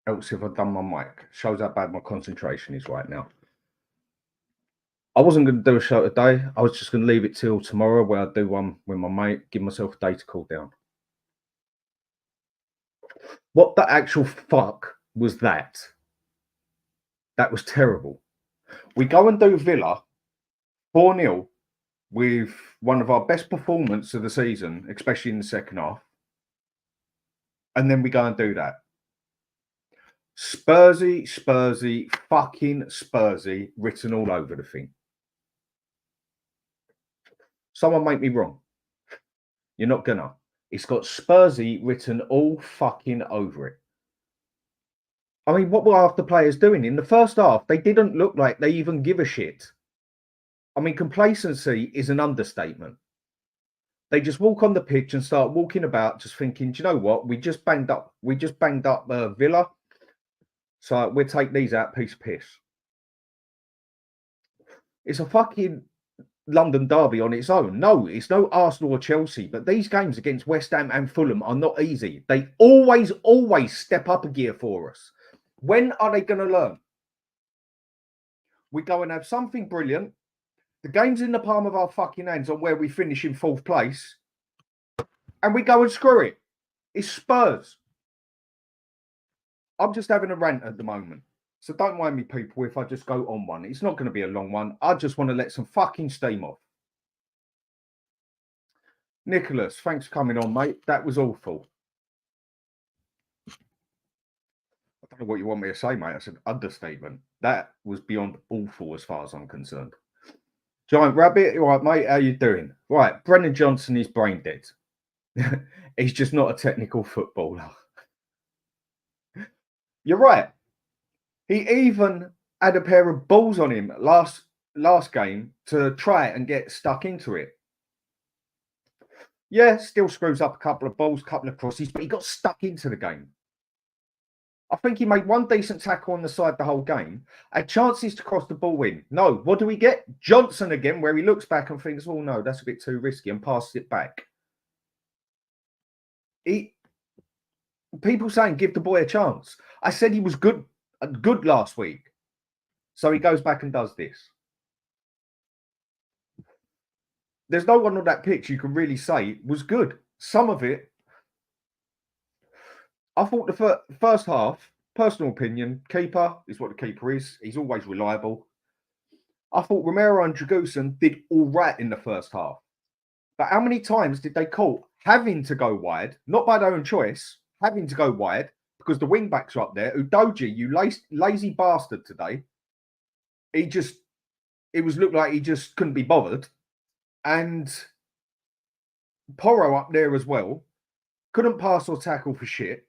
else if I've done my mic. Shows how bad my concentration is right now. I wasn't going to do a show today. I was just going to leave it till tomorrow where I do one with my mate, give myself a day to cool down. What the actual fuck was that? That was terrible. We go and do Villa 4-0 with one of our best performances of the season, especially in the second half. And then we go and do that. Spursy, fucking Spursy written all over the thing. Someone make me wrong. You're not gonna. It's got Spursy written all fucking over it. I mean, what were half the players doing? In the first half, they didn't look like they even give a shit. I mean, complacency is an understatement. They just walk on the pitch and start walking about just thinking, do you know what? We just banged up Villa. So we'll take these out, piece of piss. It's a fucking London derby on its own. No, it's no Arsenal or Chelsea, but these games against West Ham and Fulham are not easy. They always step up a gear for us. When are they going to learn? We go and have something brilliant. The game's in the palm of our fucking hands on where we finish in 4th place. And we go and screw it. It's Spurs. I'm just having a rant at the moment. So don't mind me, people, if I just go on one. It's not going to be a long one. I just want to let some fucking steam off. Nicholas, thanks for coming on, mate. That was awful. I don't know what you want me to say, mate. That's an understatement. That was beyond awful as far as I'm concerned. Giant Rabbit, all right, mate, how you doing? Right, Brennan Johnson is brain dead. He's just not a technical footballer. You're right. He even had a pair of balls on him last game to try and get stuck into it. Yeah, still screws up a couple of balls, couple of crosses, but he got stuck into the game. I think he made one decent tackle on the side the whole game. Had chances to cross the ball in. No, what do we get? Johnson again, where he looks back and thinks, oh no, that's a bit too risky, and passes it back. People saying give the boy a chance. I said he was good last week. So he goes back and does this. There's no one on that pitch you can really say was good. Some of it, I thought the first half, personal opinion, keeper is what the keeper is. He's always reliable. I thought Romero and Dragusin did all right in the first half. But how many times did they call having to go wide, not by their own choice, having to go wide, because the wing backs are up there. Udogie, you lazy bastard today. Looked like he just couldn't be bothered. And Porro up there as well. Couldn't pass or tackle for shit.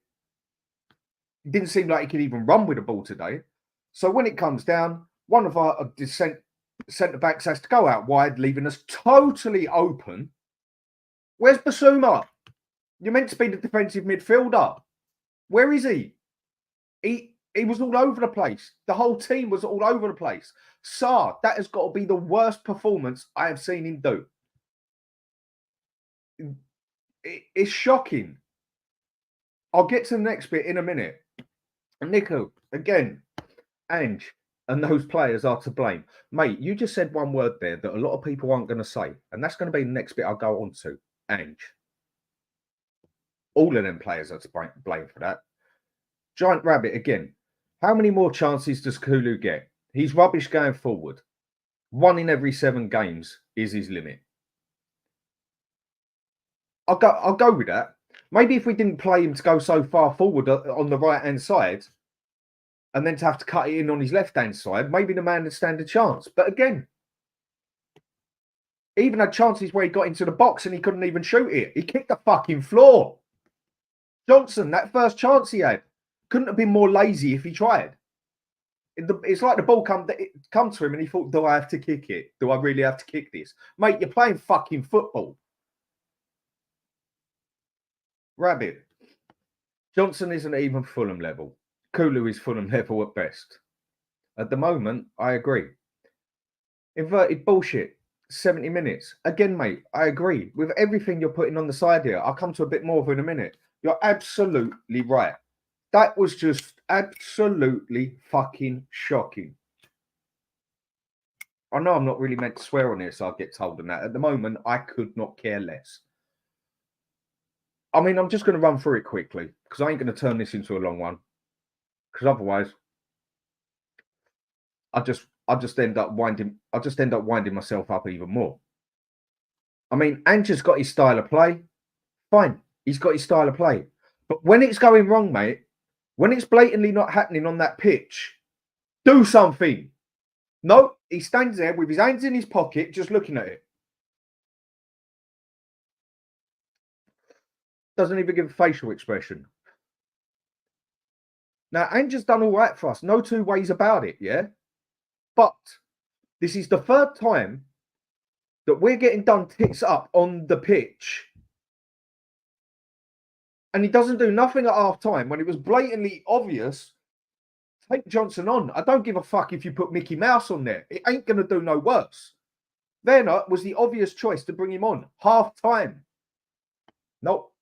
Didn't seem like he could even run with the ball today. So when it comes down, one of our centre-backs has to go out wide, leaving us totally open. Where's Bissouma? You're meant to be the defensive midfielder. Where is he? He was all over the place. The whole team was all over the place. Sarr, that has got to be the worst performance I have seen him do. It's shocking. I'll get to the next bit in a minute. Nico, again, Ange, and those players are to blame. Mate, you just said one word there that a lot of people aren't going to say. And that's going to be the next bit I'll go on to. Ange. All of them players are to blame for that. Giant Rabbit, again. How many more chances does Kulu get? He's rubbish going forward. 1 in every 7 games is his limit. I'll go with that. Maybe if we didn't play him to go so far forward on the right-hand side and then to have to cut it in on his left-hand side, maybe the man would stand a chance. But again, he even had chances where he got into the box and he couldn't even shoot it. He kicked the fucking floor. Johnson, that first chance he had, couldn't have been more lazy if he tried. It's like the ball come to him and he thought, do I have to kick it? Do I really have to kick this? Mate, you're playing fucking football. Rabbit. Johnson isn't even Fulham level. Kulu is Fulham level at best. At the moment, I agree. Inverted bullshit. 70 minutes. Again, mate, I agree. With everything you're putting on the side here, I'll come to a bit more of it in a minute. You're absolutely right. That was just Absolutely fucking shocking. I know I'm not really meant to swear on this, so I'll get told on that. At the moment, I could not care less. I mean, I'm just going to run through it quickly because I ain't going to turn this into a long one. Because otherwise, I just end up winding myself up even more. I mean, Ange's got his style of play. Fine, he's got his style of play. But when it's going wrong, mate, when it's blatantly not happening on that pitch, do something. No, he stands there with his hands in his pocket, just looking at it. Doesn't even give a facial expression. Now, Ange's done all right for us. No two ways about it, yeah? But this is the third time that we're getting done tits up on the pitch. And he doesn't do nothing at half time when it was blatantly obvious. Take Johnson on. I don't give a fuck if you put Mickey Mouse on there. It ain't going to do no worse. Werner was the obvious choice to bring him on. Half time. Nope.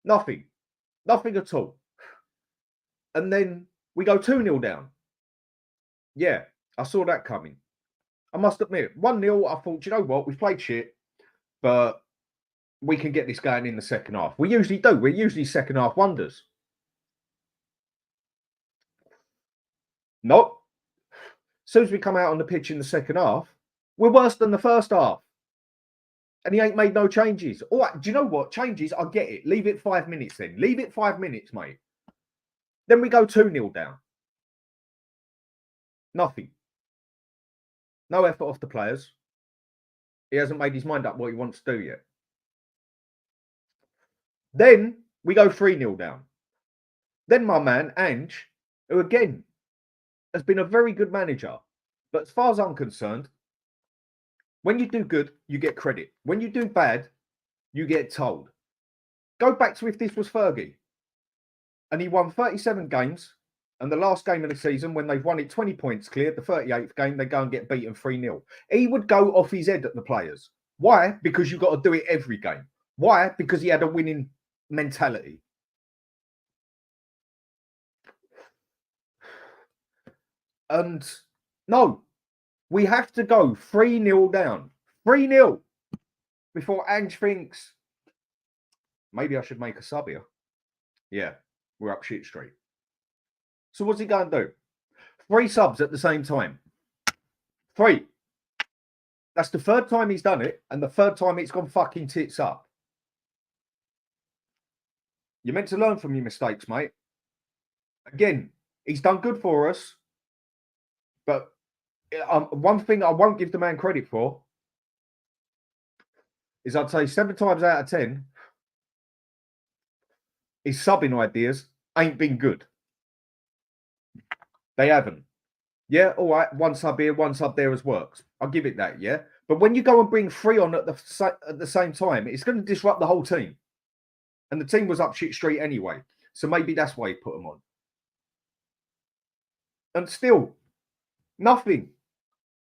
Nothing. Nothing at all. And then we go 2-0 down. Yeah, I saw that coming. I must admit, 1-0, I thought, you know what? We've played shit, but we can get this going in the second half. We usually do. We're usually second half wonders. Nope. As soon as we come out on the pitch in the second half, we're worse than the first half. And he ain't made no changes. All right, do you know what? Changes, I get it. Leave it 5 minutes then. Leave it 5 minutes, mate. Then we go 2-0 down. Nothing. No effort off the players. He hasn't made his mind up what he wants to do yet. Then we go 3-0 down. Then my man, Ange, who again has been a very good manager. But as far as I'm concerned, when you do good, you get credit. When you do bad, you get told. Go back to if this was Fergie. And he won 37 games. And the last game of the season, when they've won it 20 points clear, the 38th game, they go and get beaten 3-0. He would go off his head at the players. Why? Because you've got to do it every game. Why? Because he had a winning mentality. And no, we have to go 3-0 down. 3-0 before Ange thinks, maybe I should make a sub here. Yeah, we're up shit street. So what's he going to do? 3 subs at the same time. 3. That's the third time he's done it, and the third time it's gone fucking tits up. You're meant to learn from your mistakes, mate. Again, he's done good for us, but one thing I won't give the man credit for is I'd say 7 times out of 10, his subbing ideas ain't been good. They haven't. Yeah, all right, 1 sub here, 1 sub there has worked. I'll give it that, yeah? But when you go and bring 3 on at the same time, it's going to disrupt the whole team. And the team was up shit street anyway. So maybe that's why he put them on. And still, nothing.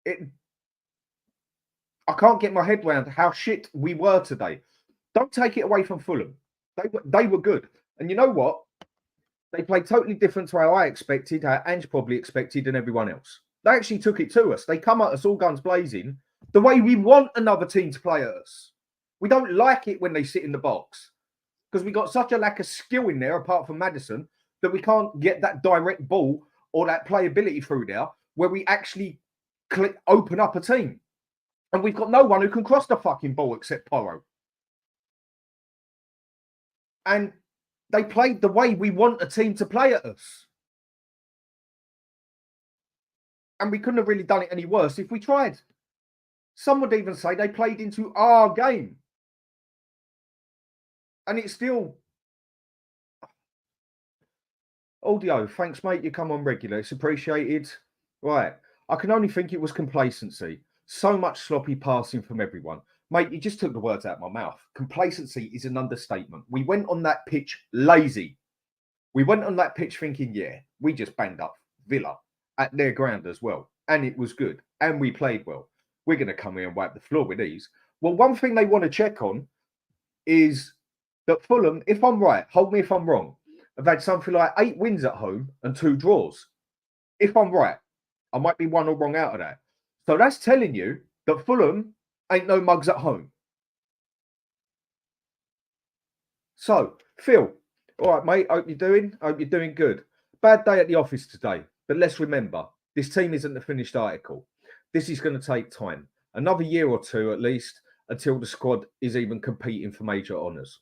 I can't get my head around how shit we were today. Don't take it away from Fulham. They were good. And you know what? They played totally different to how I expected, how Ange probably expected, and everyone else. They actually took it to us. They come at us all guns blazing the way we want another team to play at us. We don't like it when they sit in the box because we got such a lack of skill in there, apart from Maddison, that we can't get that direct ball or that playability through there where we actually open up a team. And we've got no one who can cross the fucking ball except Porro. And they played the way we want a team to play at us. And we couldn't have really done it any worse if we tried. Some would even say they played into our game. And it's still... Audio, thanks, mate. You come on regular. It's appreciated. Right. I can only think it was complacency. So much sloppy passing from everyone. Mate, you just took the words out of my mouth. Complacency is an understatement. We went on that pitch lazy. We went on that pitch thinking, yeah, we just banged up Villa at their ground as well. And it was good. And we played well. We're going to come here and wipe the floor with these. Well, one thing they want to check on is that Fulham, if I'm right, hold me if I'm wrong, have had something like 8 wins at home and 2 draws. If I'm right, I might be one or wrong out of that. So that's telling you that Fulham ain't no mugs at home. So, Phil, all right, mate, hope you're doing good. Bad day at the office today, but let's remember, this team isn't the finished article. This is going to take time. Another year or two at least until the squad is even competing for major honours.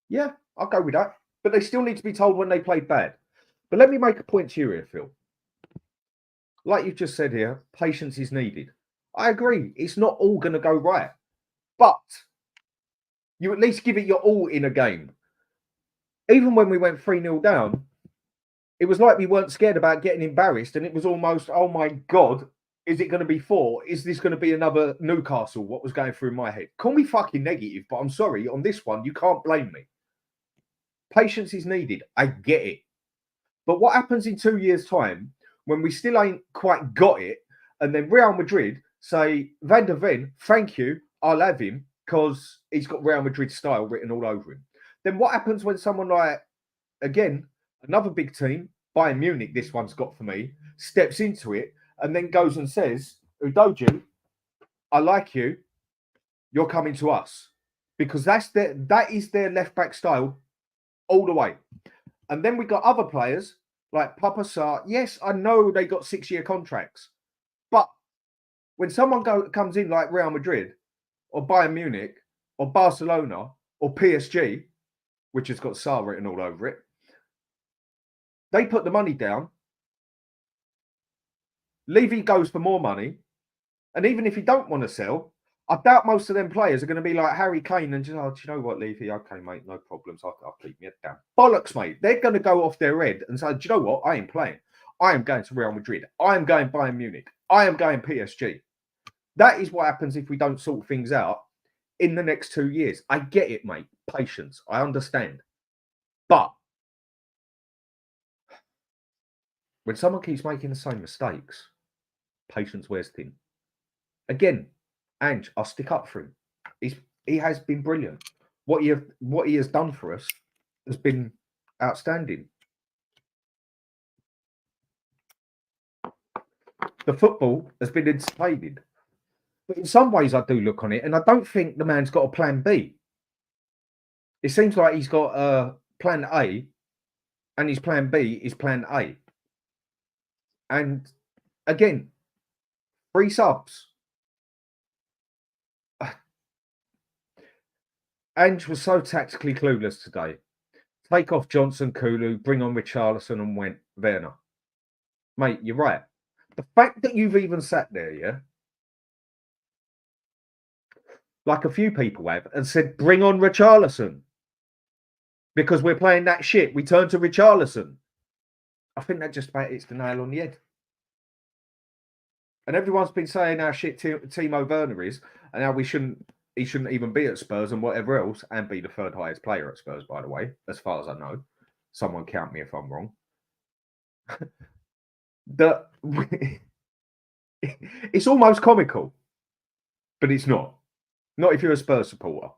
Yeah, I'll go with that. But they still need to be told when they played bad. But let me make a point to you here, Phil. Like you've just said here, patience is needed. I agree. It's not all going to go right. But you at least give it your all in a game. Even when we went 3-0 down, it was like we weren't scared about getting embarrassed. And it was almost, oh my God, is it going to be 4? Is this going to be another Newcastle? What was going through my head? Call me fucking negative, but I'm sorry. On this one, you can't blame me. Patience is needed. I get it. But what happens in 2 years' time when we still ain't quite got it, and then Real Madrid say, Van der Ven, thank you, I'll have him because he's got Real Madrid style written all over him. Then what happens when someone like, again, another big team, Bayern Munich, this one's got for me, steps into it and then goes and says, Udoji, I like you, you're coming to us. Because that is their left-back style all the way. And then we got other players like Papa Sarr. Yes, I know they got 6-year contracts. But when someone comes in like Real Madrid or Bayern Munich or Barcelona or PSG, which has got Sarr written all over it, they put the money down. Levy goes for more money. And even if you don't want to sell, I doubt most of them players are going to be like Harry Kane and just, oh, do you know what, Levy? Okay, mate, no problems. I'll keep my head down. Bollocks, mate. They're going to go off their head and say, do you know what? I ain't playing. I am going to Real Madrid. I am going Bayern Munich. I am going PSG. That is what happens if we don't sort things out in the next 2 years. I get it, mate. Patience. I understand. But when someone keeps making the same mistakes, patience wears thin. Again, Ange, I'll stick up for him. He has been brilliant. What he has done for us has been outstanding. The football has been inflated. But in some ways, I do look on it, and I don't think the man's got a plan B. It seems like he's got a plan A, and his plan B is plan A. And again, 3 subs. Ange was so tactically clueless today. Take off Johnson, Kulu, bring on Richarlison and went Werner. Mate, you're right. The fact that you've even sat there, yeah, like a few people have, and said, bring on Richarlison. Because we're playing that shit. We turn to Richarlison. I think that just about hits the nail on the head. And everyone's been saying how shit Timo Werner is, and how he shouldn't even be at Spurs and whatever else, and be the 3rd highest player at Spurs, by the way, as far as I know. Someone count me if I'm wrong. It's almost comical, but it's not. Not if you're a Spurs supporter.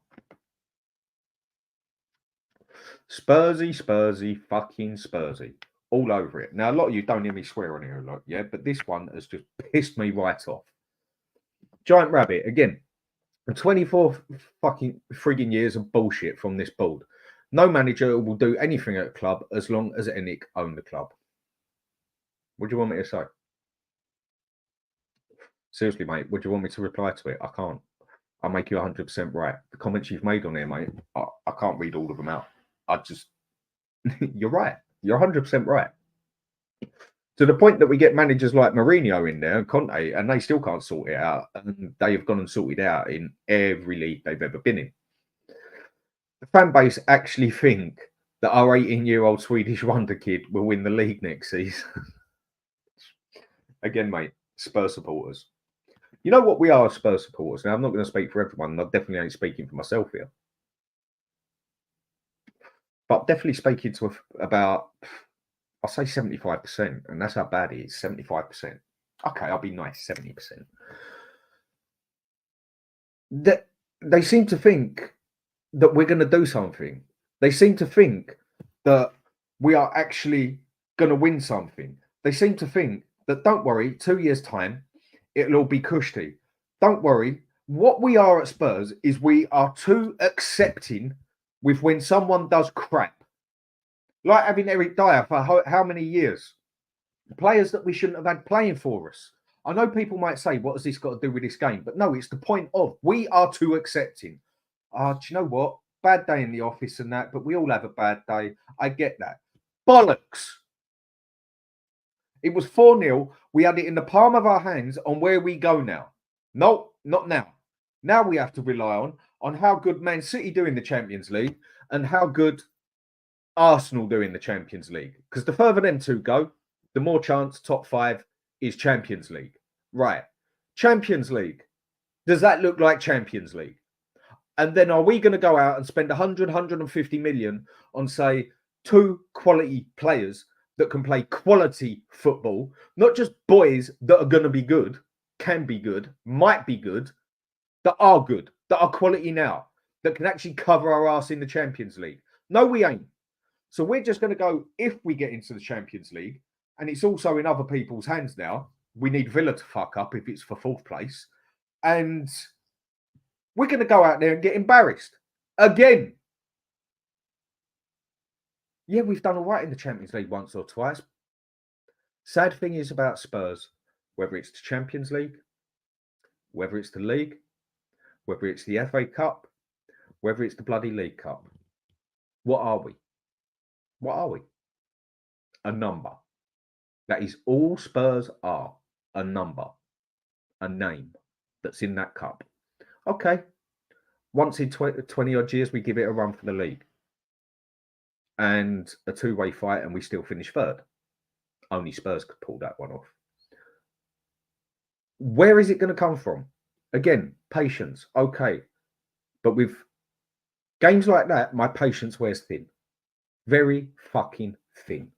Spursy, fucking Spursy. All over it. Now, a lot of you don't hear me swear on here a lot, yeah? But this one has just pissed me right off. Giant Rabbit, again. 24 fucking frigging years of bullshit from this board. No manager will do anything at a club as long as Enick own the club. What do you want me to say? Seriously, mate, would you want me to reply to it? I can't. I'll make you 100% right. The comments you've made on here, mate, I can't read all of them out. You're right. You're 100% right. To the point that we get managers like Mourinho in there and Conte, and they still can't sort it out. And they have gone and sorted it out in every league they've ever been in. The fan base actually think that our 18-year-old Swedish wonder kid will win the league next season. Again, mate, Spurs supporters. You know what we are as Spurs supporters? Now, I'm not going to speak for everyone. I definitely ain't speaking for myself here. But definitely speaking to about, I'll say 75%. And that's how bad it is, 75%. Okay, I'll be nice, 70%. They seem to think that we're going to do something. They seem to think that we are actually going to win something. They seem to think that, don't worry, 2 years' time, it'll all be cushy. Don't worry. What we are at Spurs is we are too accepting with when someone does crap. Like having Eric Dyer for how many years? Players that we shouldn't have had playing for us. I know people might say, what has this got to do with this game? But no, it's the point of we are too accepting. Do you know what? Bad day in the office and that, but we all have a bad day. I get that. Bollocks. It was 4-0. We had it in the palm of our hands on where we go now. No, not now. Now we have to rely on how good Man City do in the Champions League and how good Arsenal do in the Champions League. Because the further them two go, the more chance top 5 is Champions League. Right. Champions League. Does that look like Champions League? And then are we going to go out and spend 100, 150 million on, say, 2 quality players that can play quality football, not just boys that are going to be good, can be good, might be good, that are good, that are quality now, that can actually cover our ass in the Champions League? No, we ain't. So we're just going to go, if we get into the Champions League, and it's also in other people's hands now, we need Villa to fuck up if it's for 4th place, and we're going to go out there and get embarrassed again. Yeah, we've done all right in the Champions League once or twice. Sad thing is about Spurs, whether it's the Champions League, whether it's the League, whether it's the FA Cup, whether it's the bloody League Cup, what are we? What are we? A number. That is all Spurs are. A number. A name that's in that cup. Okay. Once in 20 odd years, we give it a run for the league. And a 2-way fight, and we still finish 3rd. Only Spurs could pull that one off. Where is it going to come from? Again, patience. Okay. But with games like that, my patience wears thin. Very fucking thin.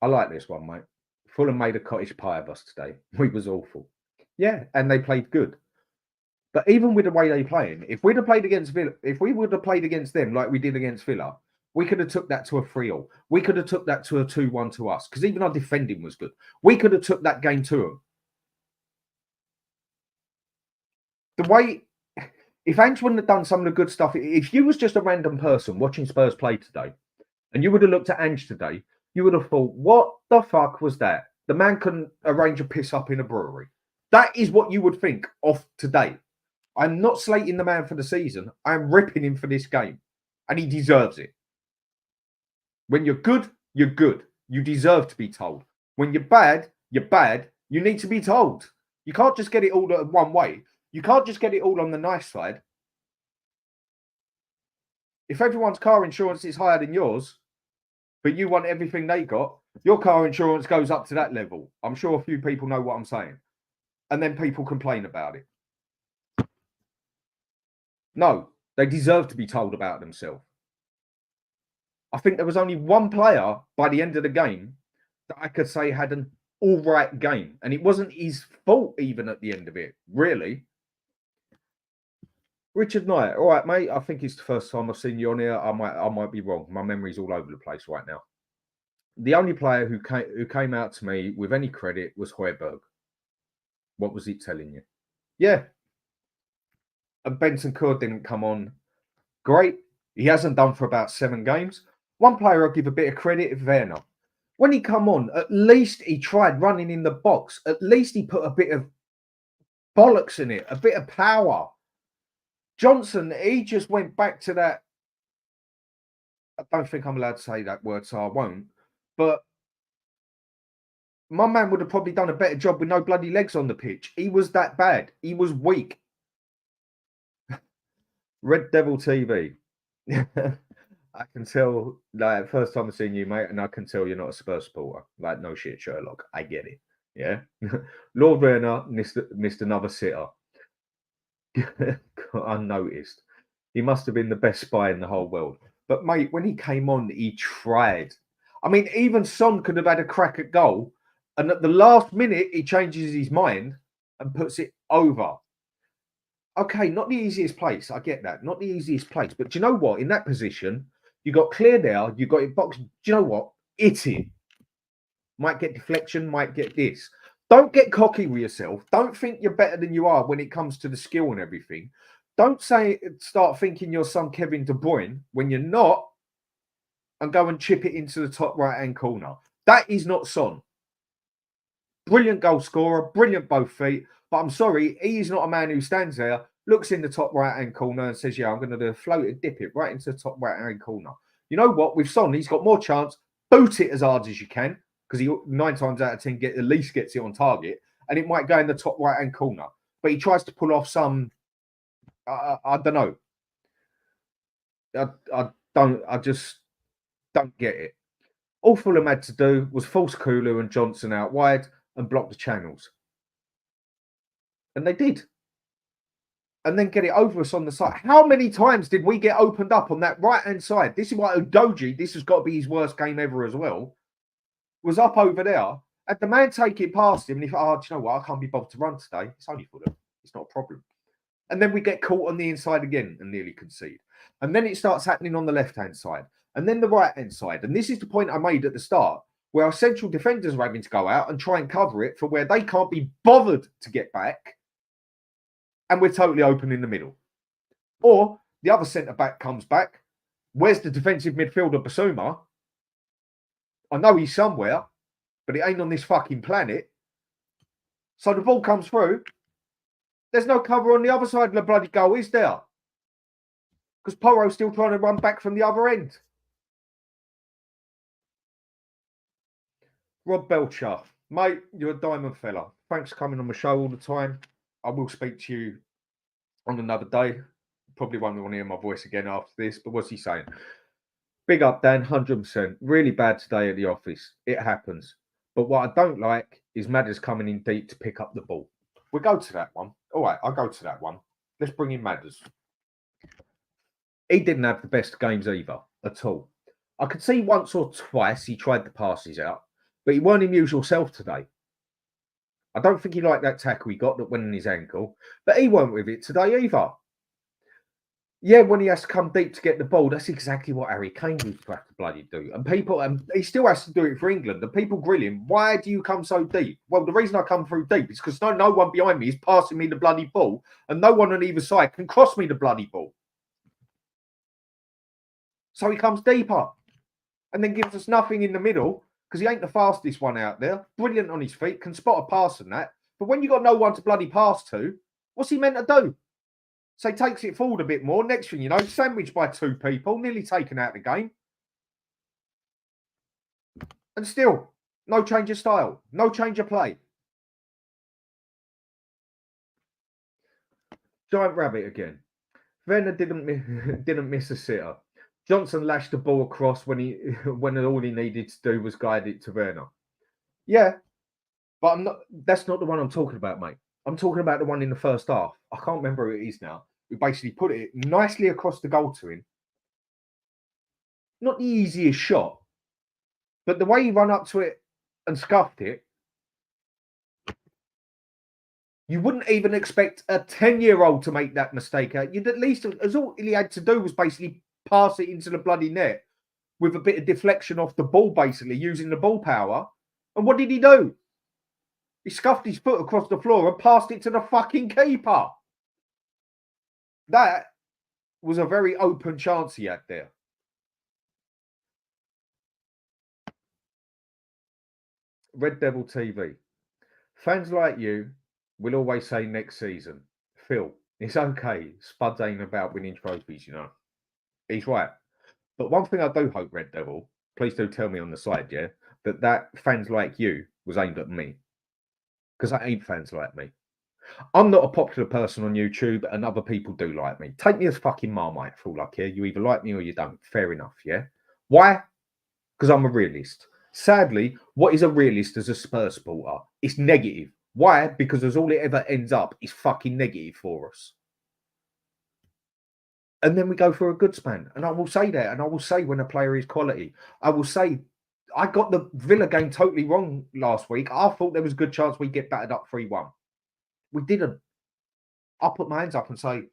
I like this one, mate. Fulham made a cottage pie of us today. We was awful. Yeah, and they played good. But even with the way they playing, if we'd have played against Villa, if we would have played against them like we did against Villa, we could have took that to a 3-0. We could have took that to a 2-1 to us, because even our defending was good. We could have took that game to them. The way, if Ange wouldn't have done some of the good stuff, if you was just a random person watching Spurs play today, and you would have looked at Ange today, you would have thought, what the fuck was that? The man couldn't arrange a piss up in a brewery. That is what you would think of today. I'm not slating the man for the season. I'm ripping him for this game. And he deserves it. When you're good, you're good. You deserve to be told. When you're bad, you're bad. You need to be told. You can't just get it all one way. You can't just get it all on the nice side. If everyone's car insurance is higher than yours, but you want everything they got, your car insurance goes up to that level. I'm sure a few people know what I'm saying. And then people complain about it. No, they deserve to be told about themselves. I think there was only one player by the end of the game that I could say had an all right game. And it wasn't his fault even at the end of it, really. Richard Knight, all right, mate. I think it's the first time I've seen you on here. I might be wrong. My memory's all over the place right now. The only player who came out to me with any credit was Højbjerg. What was he telling you? Yeah. And Bentancur didn't come on great. He hasn't done for about 7 games. One player I'll give a bit of credit is Werner. When he come on, at least he tried running in the box. At least he put a bit of bollocks in it, a bit of power. Johnson, he just went back to that. I don't think I'm allowed to say that word, so I won't. But my man would have probably done a better job with no bloody legs on the pitch. He was that bad. He was weak. Red Devil TV. I can tell, like, first time I've seen you, mate, and I can tell you're not a Spurs supporter. Like, no shit, Sherlock. I get it. Yeah. Lord Werner missed another sitter. Unnoticed. He must have been the best spy in the whole world. But, mate, when he came on, he tried. I mean, even Son could have had a crack at goal. And at the last minute, he changes his mind and puts it over. Okay, not the easiest place. I get that. Not the easiest place. But do you know what? In that position, you got clear there, you got it boxed. Do you know what? Hit it. Might get deflection, might get this. Don't get cocky with yourself. Don't think you're better than you are when it comes to the skill and everything. Don't start thinking you're some Kevin De Bruyne when you're not, and go and chip it into the top right hand corner. That is not Son. Brilliant goal scorer, brilliant both feet. But I'm sorry, he is not a man who stands there, looks in the top right hand corner and says, yeah, I'm going to do a float it, dip it right into the top right hand corner. You know what? With Son, he's got more chance. Boot it as hard as you can, because he 9 times out of 10 at least gets it on target, and it might go in the top right hand corner. But he tries to pull off some, I don't know. I just don't get it. All Fulham had to do was force Kulu and Johnson out wide and block the channels. And they did. And then get it over us on the side. How many times did we get opened up on that right-hand side? This is why Udogie, this has got to be his worst game ever as well, was up over there. Had the man take it past him, and he thought, do you know what? I can't be bothered to run today. It's only Fulham. It's not a problem. And then we get caught on the inside again and nearly concede. And then it starts happening on the left-hand side. And then the right-hand side. And this is the point I made at the start, where our central defenders are having to go out and try and cover it for where they can't be bothered to get back. And we're totally open in the middle. Or the other centre-back comes back. Where's the defensive midfielder, Bissouma? I know he's somewhere, but it ain't on this fucking planet. So the ball comes through. There's no cover on the other side of the bloody goal, is there? Because Porro's still trying to run back from the other end. Rob Belcher, mate, you're a diamond fella. Thanks for coming on the show all the time. I will speak to you on another day. Probably won't want to hear my voice again after this, but what's he saying? Big up, Dan, 100%. Really bad today at the office. It happens. But what I don't like is Madders coming in deep to pick up the ball. We'll go to that one. All right, I'll go to that one. Let's bring in Madders. He didn't have the best games either, at all. I could see once or twice he tried the passes out, but he weren't his usual self today. I don't think he liked that tackle he got that went in his ankle, but he weren't with it today either. Yeah, when he has to come deep to get the ball, that's exactly what Harry Kane used to have to bloody do. And he still has to do it for England. And people grill him, why do you come so deep? Well, the reason I come through deep is because no one behind me is passing me the bloody ball, and no one on either side can cross me the bloody ball. So he comes deeper and then gives us nothing in the middle because he ain't the fastest one out there. Brilliant on his feet, can spot a pass and that. But when you got no one to bloody pass to, what's he meant to do? So he takes it forward a bit more. Next thing you know, sandwiched by 2 people, nearly taken out of the game. And still, no change of style, no change of play. Giant Rabbit again. Werner didn't miss a sitter. Johnson lashed the ball across when all he needed to do was guide it to Werner. Yeah, but that's not the one I'm talking about, mate. I'm talking about the one in the first half. I can't remember who it is now. We basically put it nicely across the goal to him. Not the easiest shot, but the way he ran up to it and scuffed it, you wouldn't even expect a 10-year-old to make that mistake. You'd at least, as all he had to do was basically pass it into the bloody net with a bit of deflection off the ball, basically, using the ball power. And what did he do? He scuffed his foot across the floor and passed it to the fucking keeper. That was a very open chance he had there. Red Devil TV. Fans like you will always say next season. Phil, it's okay. Spuds ain't about winning trophies, you know. He's right. But one thing I do hope, Red Devil, please do tell me on the side, yeah, that fans like you was aimed at me. Because I ain't fans like me. I'm not a popular person on YouTube and other people do like me. Take me as fucking Marmite for all I care. You either like me or you don't. Fair enough, yeah? Why? Because I'm a realist. Sadly, what is a realist as a Spurs supporter? It's negative. Why? Because as all it ever ends up is fucking negative for us. And then we go for a good span. And I will say that. And I will say when a player is quality. I will say I got the Villa game totally wrong last week. I thought there was a good chance we'd get battered up 3-1. We didn't. I'll put my hands up and say,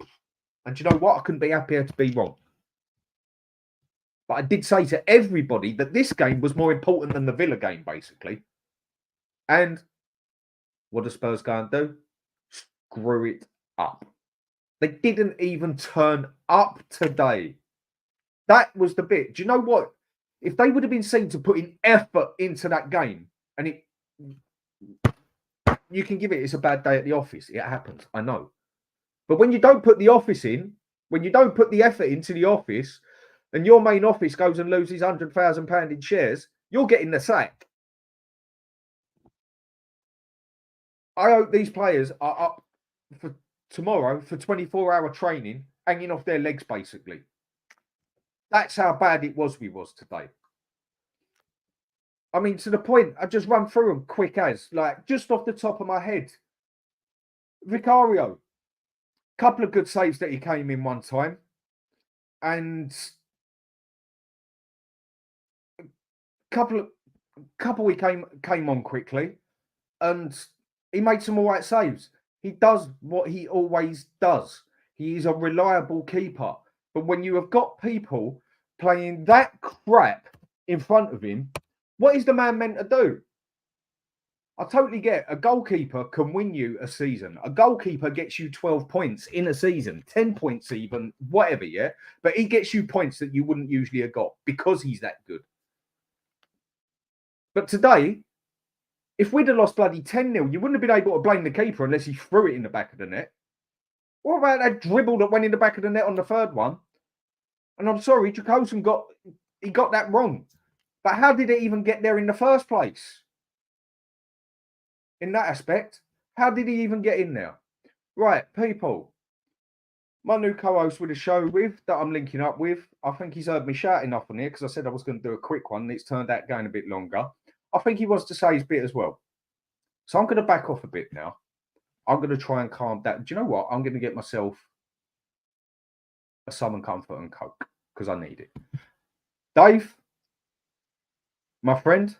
and do you know what? I couldn't be happier to be wrong. But I did say to everybody that this game was more important than the Villa game, basically. And what do Spurs go and do? Screw it up. They didn't even turn up today. That was the bit. Do you know what? If they would have been seen to put in effort into that game, and you can give it's a bad day at the office. It happens, I know. But when you don't put the office in, when you don't put the effort into the office, and your main office goes and loses £100,000 in shares, you're getting the sack. I hope these players are up for tomorrow for 24-hour training, hanging off their legs, basically. That's how bad it was today. I mean, to the point, I just run through them quick as, like, just off the top of my head. Vicario, couple of good saves that he came in one time. And couple he came on quickly. And he made some all right saves. He does what he always does. He is a reliable keeper. But when you have got people playing that crap in front of him, what is the man meant to do? I totally get a goalkeeper can win you a season. A goalkeeper gets you 12 points in a season, 10 points even, whatever, yeah? But he gets you points that you wouldn't usually have got because he's that good. But today, if we'd have lost bloody 10-0, you wouldn't have been able to blame the keeper unless he threw it in the back of the net. What about that dribble that went in the back of the net on the third one? And I'm sorry, Jacobson got that wrong. But how did it even get there in the first place? In that aspect, how did he even get in there? Right, people. My new co-host with the show that I'm linking up with, I think he's heard me shout enough on here because I said I was going to do a quick one and it's turned out going a bit longer. I think he wants to say his bit as well. So I'm going to back off a bit now. I'm going to try and calm down. Do you know what? I'm going to get myself a Southern Comfort and Coke because I need it. Dave, my friend,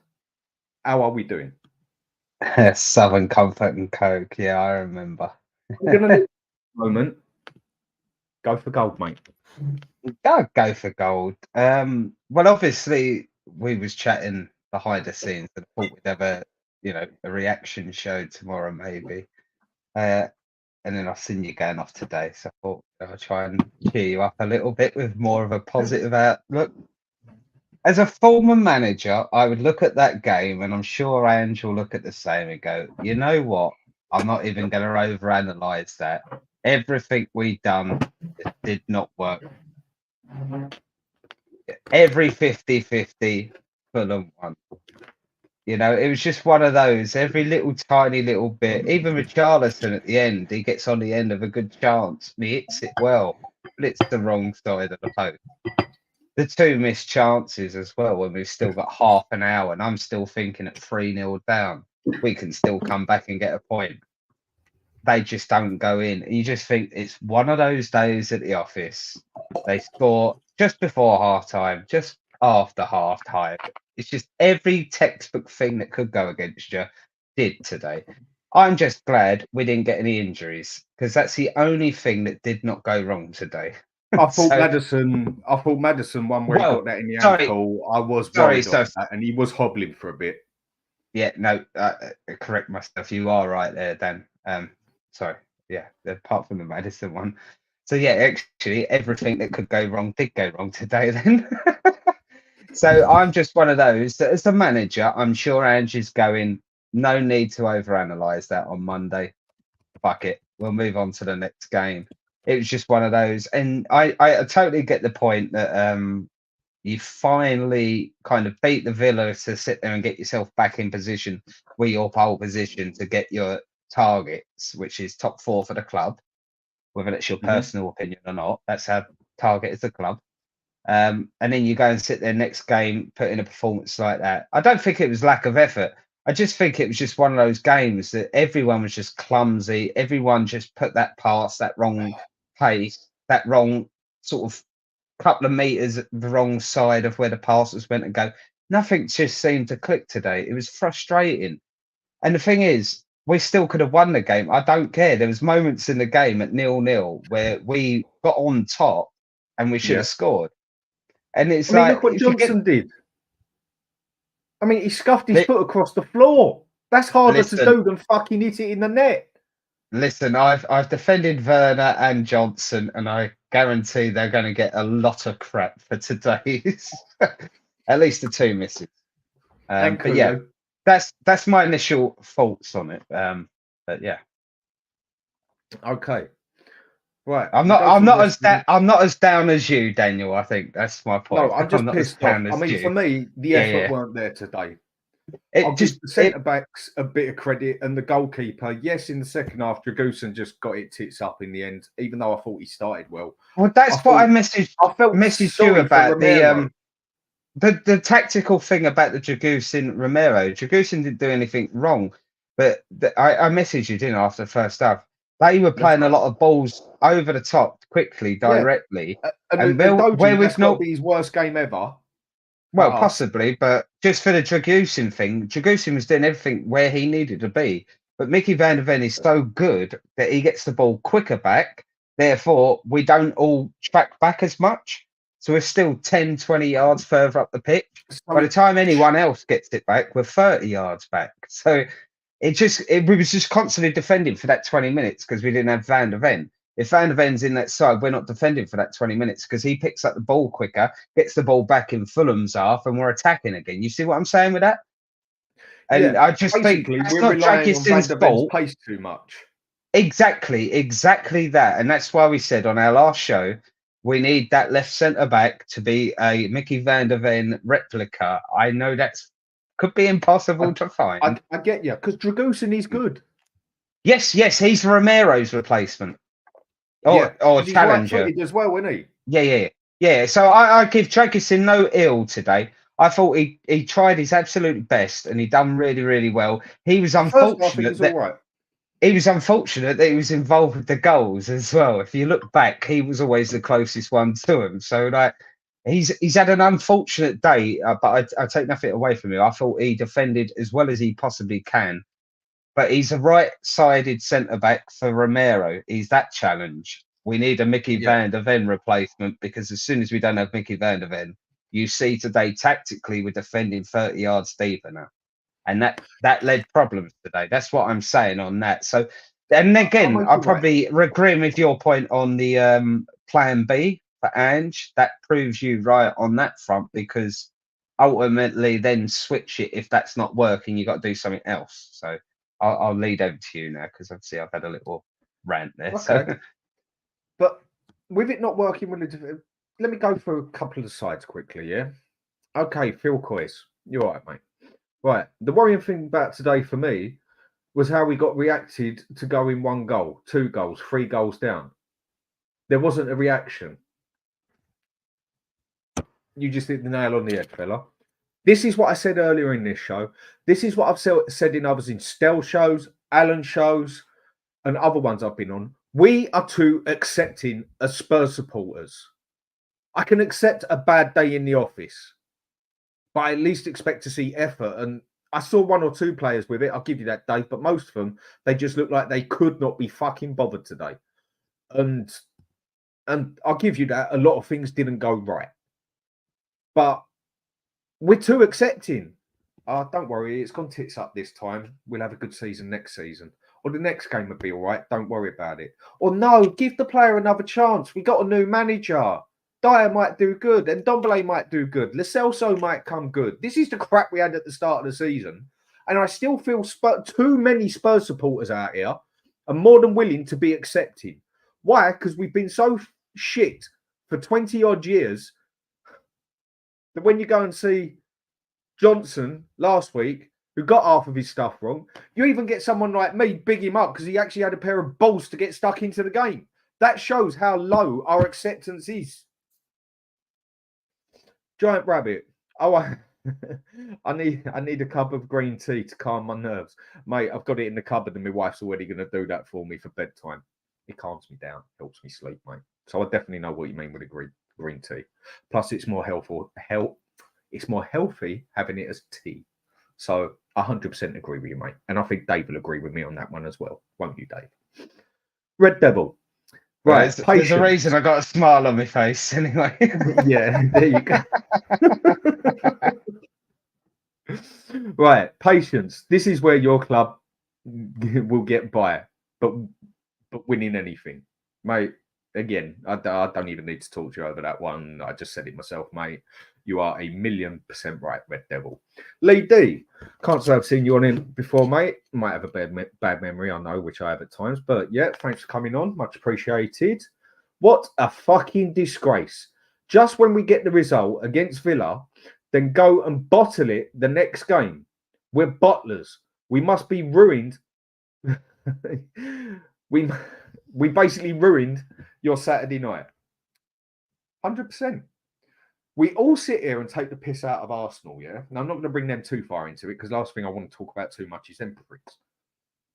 how are we doing? Southern Comfort and Coke. Yeah, I remember. We're going to moment. Go for gold, mate. Go for gold. Well, obviously, we was chatting behind the scenes and thought we'd have a reaction show tomorrow, maybe. And then I've seen you going off today, so I thought I'll try and cheer you up a little bit with more of a positive outlook. As a former manager, I would look at that game, and I'm sure Ange will look at the same and go, you know what? I'm not even going to overanalyze that. Everything we done did not work. Every 50-50, Fulham won. You know, it was just one of those, every little tiny little bit. Even Richarlison at the end, he gets on the end of a good chance and he hits it well, but it's the wrong side of the post. The two missed chances as well when we've still got half an hour and I'm still thinking at 3-0 down, we can still come back and get a point. They just don't go in. And you just think it's one of those days at the office. They score just before half time, just after half time. It's just every textbook thing that could go against you did today. I'm just glad we didn't get any injuries because that's the only thing that did not go wrong today. I thought Maddison one where he got that in the ankle. I was worried of that, and he was hobbling for a bit. Yeah, no, correct myself. You are right there, Dan. Sorry, yeah, apart from the Maddison one. So yeah, actually, everything that could go wrong did go wrong today then. So I'm just one of those that as a manager, I'm sure Ange is going, no need to overanalyze that on Monday. Fuck it. We'll move on to the next game. It was just one of those. And I totally get the point that you finally kind of beat the Villa to sit there and get yourself back in position with your pole position to get your targets, which is top 4 for the club, whether it's your personal opinion or not. That's our target as a club. And then you go and sit there next game, put in a performance like that. I don't think it was lack of effort. I just think it was just one of those games that everyone was just clumsy. Everyone just put that pass, that wrong pace, that wrong sort of couple of meters the wrong side of where the pass was meant to go. Nothing just seemed to click today. It was frustrating. And the thing is, we still could have won the game. I don't care. There was moments in the game at 0-0 where we got on top and we should Yeah. have scored. And it's I mean, like, look what if you get Johnson did. I mean, he scuffed his foot across the floor. That's harder to do than fucking hit it in the net. Listen, I've defended Werner and Johnson, and I guarantee they're going to get a lot of crap for today's. At least the two misses. But yeah, that's my initial thoughts on it. But yeah, okay, right. I'm not as down as you, Daniel. I think that's my point. No, I'm just pissed off. I mean, for me, the effort weren't there today. I'll give the centre backs a bit of credit and the goalkeeper. Yes, in the second half, Dragusin just got it tits up in the end, even though I thought he started well. Well, that's what I messaged you about the tactical thing about the Dragusin Romero. Dragusin didn't do anything wrong, but I messaged you, didn't I, after the first half. They were playing a lot of balls over the top, quickly, directly. And where we've not be his worst game ever. Well, possibly, but just for the Dragusin thing, Dragusin was doing everything where he needed to be. But Mickey van der Ven is so good that he gets the ball quicker back. Therefore, we don't all track back as much. So we're still 10, 20 yards further up the pitch. By the time anyone else gets it back, we're 30 yards back. So we was just constantly defending for that 20 minutes because we didn't have Van der Ven. If Van der Ven's in that side, we're not defending for that 20 minutes because he picks up the ball quicker, gets the ball back in Fulham's half, and we're attacking again. You see what I'm saying with that? And I just think that's not Dragusin's fault. Pace too much. Exactly that. And that's why we said on our last show, we need that left centre back to be a Mickey van der Ven replica. I know that's could be impossible to find. I get you, because Dragusin is good. Yes, he's Romero's replacement. Or challenger. He's as well, isn't he? Yeah. So I give Dragusin no ill today. I thought he tried his absolute best and he done really, really well. He was unfortunate he was involved with the goals as well. If you look back, he was always the closest one to him. So like he's had an unfortunate day, but I take nothing away from him. I thought he defended as well as he possibly can. But he's a right-sided centre-back for Romero. He's that challenge. We need a Mickey van der Ven replacement because as soon as we don't have Mickey van der Ven, you see today tactically we're defending 30 yards deeper now. And that led problems today. That's what I'm saying on that. So, and again, I'll probably agree with your point on the plan B for Ange. That proves you right on that front because ultimately then switch it if that's not working. You got to do something else. So I'll lead over to you now because obviously I've had a little rant there. Okay. So. But with it not working, let me go through a couple of the sides quickly, yeah? Okay, Phil Coyce. You're right, mate. Right. The worrying thing about today for me was how we got reacted to going 1 goal, 2 goals, 3 goals down. There wasn't a reaction. You just hit the nail on the head, fella. This is what I said earlier in this show. This is what I've said in others, in Stell shows, Alan shows, and other ones I've been on. We are too accepting as Spurs supporters. I can accept a bad day in the office, but I at least expect to see effort. And I saw 1 or 2 players with it. I'll give you that, Dave. But most of them, they just look like they could not be fucking bothered today. And I'll give you that. A lot of things didn't go right. But we're too accepting. Don't worry, it's gone tits up this time. We'll have a good season next season. Or the next game will be all right. Don't worry about it. Or no, give the player another chance. We got a new manager. Dyer might do good. And Ndombele might do good. Lo Celso might come good. This is the crap we had at the start of the season. And I still feel too many Spurs supporters out here are more than willing to be accepting. Why? Because we've been so shit for 20 odd years that when you go and see Johnson last week, who got half of his stuff wrong, you even get someone like me big him up because he actually had a pair of balls to get stuck into the game. That shows how low our acceptance is. Giant Rabbit. Oh, I need a cup of green tea to calm my nerves. Mate, I've got it in the cupboard and my wife's already going to do that for me for bedtime. It calms me down, helps me sleep, mate. So I definitely know what you mean with a green tea. Plus, it's more healthy. It's more healthy having it as tea. So 100% agree with you, mate. And I think Dave will agree with me on that one as well. Won't you, Dave? Red Devil. Right, There's a reason patience. I got a smile on my face anyway. Yeah, there you go. Right, patience. This is where your club will get by, but winning anything, mate. Again, I don't even need to talk to you over that one. I just said it myself, mate. You are 1,000,000% right, Red Devil. Lee D, can't say I've seen you on in before, mate. Might have a bad memory, I know, which I have at times. But yeah, thanks for coming on. Much appreciated. What a fucking disgrace. Just when we get the result against Villa, then go and bottle it the next game. We're bottlers. We must be ruined. we basically ruined your Saturday night. 100%. We all sit here and take the piss out of Arsenal, yeah? Now, I'm not going to bring them too far into it because last thing I want to talk about too much is them pricks.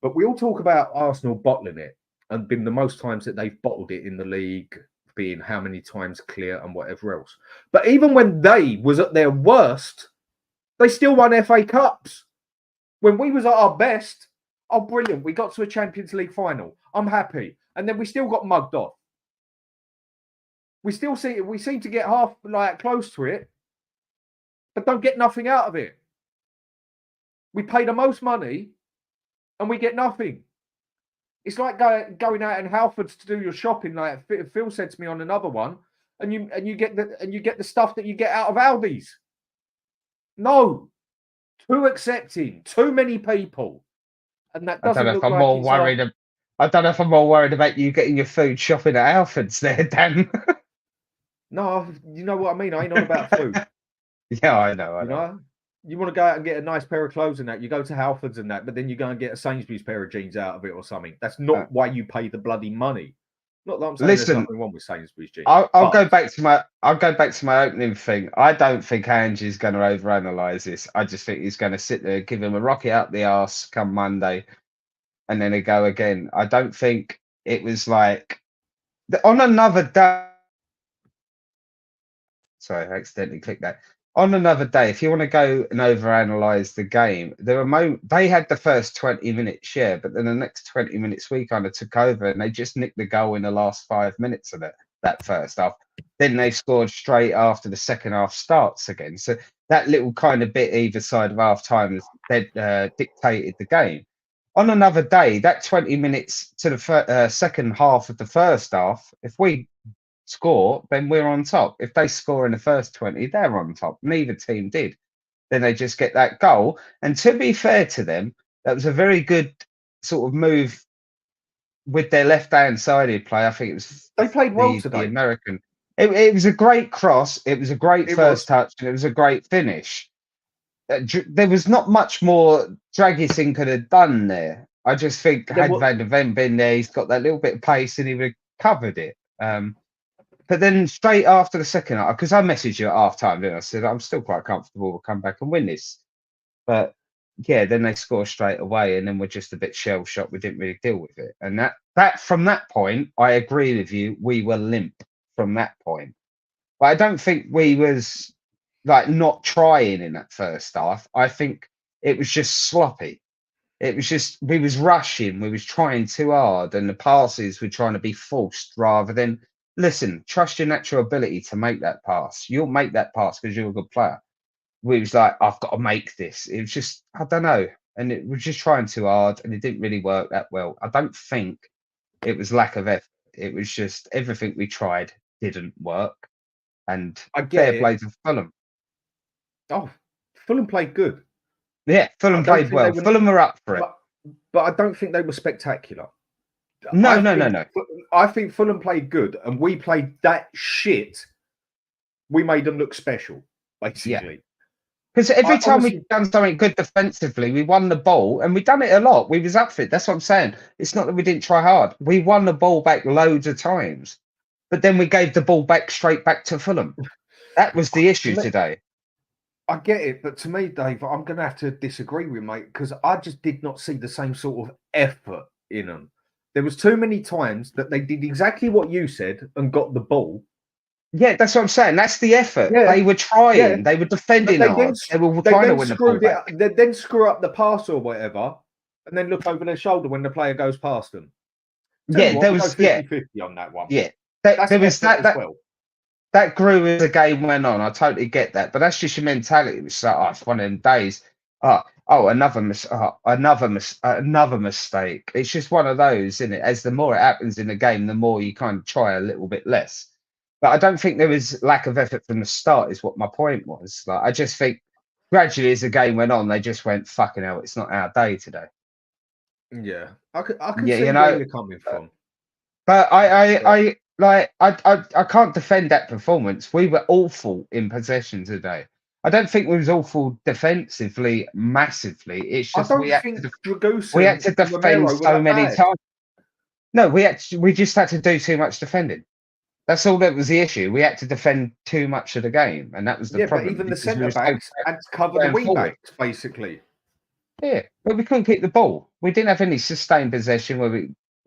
But we all talk about Arsenal bottling it and been the most times that they've bottled it in the league, being how many times clear and whatever else. But even when they was at their worst, they still won FA Cups. When we was at our best, oh, brilliant, we got to a Champions League final. I'm happy. And then we still got mugged off. We seem to get half like close to it, but don't get nothing out of it. We pay the most money and we get nothing. It's like going out in Halfords to do your shopping, like Phil said to me on another one, and you get the stuff that you get out of Aldi's. No, too accepting, too many people, and that doesn't look like I don't know if I'm more worried about you getting your food shopping at Alfred's there, Dan. No, you know what I mean. I ain't on about food. Yeah, I know. You know, you want to go out and get a nice pair of clothes and that. You go to Halfords and that, but then you go and get a Sainsbury's pair of jeans out of it or something. That's not why you pay the bloody money. Not that I'm saying there's nothing wrong with Sainsbury's jeans. I'll go back to my opening thing. I don't think Angie's going to overanalyze this. I just think he's going to sit there, give him a rocket up the arse come Monday, and then he go again. I don't think it was like on another day. Sorry, I accidentally clicked that. On another day, if you want to go and overanalyze the game, there were they had the first 20 minutes, yeah, but then the next 20 minutes we kind of took over and they just nicked the goal in the last 5 minutes of that first half. Then they scored straight after the second half starts again. So that little kind of bit either side of half time dictated the game. On another day, that 20 minutes to the second half of the first half, if we score, then we're on top. If they score in the first 20, they're on top. Neither team did. Then they just get that goal. And to be fair to them, that was a very good sort of move with their left-hand sided play. I think it was they played well today. The American. It was a great cross. It was a great first touch, and it was a great finish. There was not much more Dragisin could have done there. I just think had Van der Ven been there, he's got that little bit of pace and he would have covered it. But then straight after the second half, because I messaged you at half time, didn't I? said, I'm still quite comfortable. We'll come back and win this. But yeah, then they score straight away and then we're just a bit shell shocked. We didn't really deal with it. And that from that point, I agree with you. We were limp from that point. But I don't think we was like not trying in that first half. I think it was just sloppy. It was just, we was rushing. We was trying too hard and the passes were trying to be forced rather than, listen, trust your natural ability to make that pass. You'll make that pass because you're a good player. We was like, I've got to make this. It was just, I don't know. And it was just trying too hard and it didn't really work that well. I don't think it was lack of effort. It was just everything we tried didn't work. And fair play to Fulham. Oh, Fulham played good. Yeah, Fulham played well. Fulham were up for it. But I don't think they were spectacular. No. I think Fulham played good and we played that shit. We made them look special, basically. Because every time we've done something good defensively, we won the ball and we've done it a lot. We was up for it. That's what I'm saying. It's not that we didn't try hard. We won the ball back loads of times. But then we gave the ball back straight back to Fulham. That was the issue today. I get it, but to me, Dave, I'm going to have to disagree with you, mate, because I just did not see the same sort of effort in them. There was too many times that they did exactly what you said and got the ball. Yeah, that's what I'm saying. That's the effort. Yeah, They were trying. They were but defending hard. They were they trying to then win the ball back. they then screw up the pass or whatever, and then look over their shoulder when the player goes past them. Tell you Yeah, what, there we'll go was 50-50 on that one. yeah. That's There was effort as well. that grew as the game went on. I totally get that, but that's just your mentality. It's like, oh, it's one of them days. Another mistake. It's just one of those, isn't it? As the more it happens in the game, the more you kind of try a little bit less. But I don't think there was lack of effort from the start. Is what my point was. Like, I just think gradually as the game went on, they just went, fucking hell, it's not our day today. Yeah, I can Yeah, see where you're coming from. But I can't defend that performance. We were awful in possession today. I don't think we was awful defensively massively. It's I just don't think we had to and defend Romero were so that many bad. times. No, we just had to do too much defending. That's all that was the issue. We had to defend too much of the game, and that was the Yeah, but problem. even the because we centre were so backs had to cover the going wing forward. backs, basically. Yeah, but we couldn't keep the ball. We didn't have any sustained possession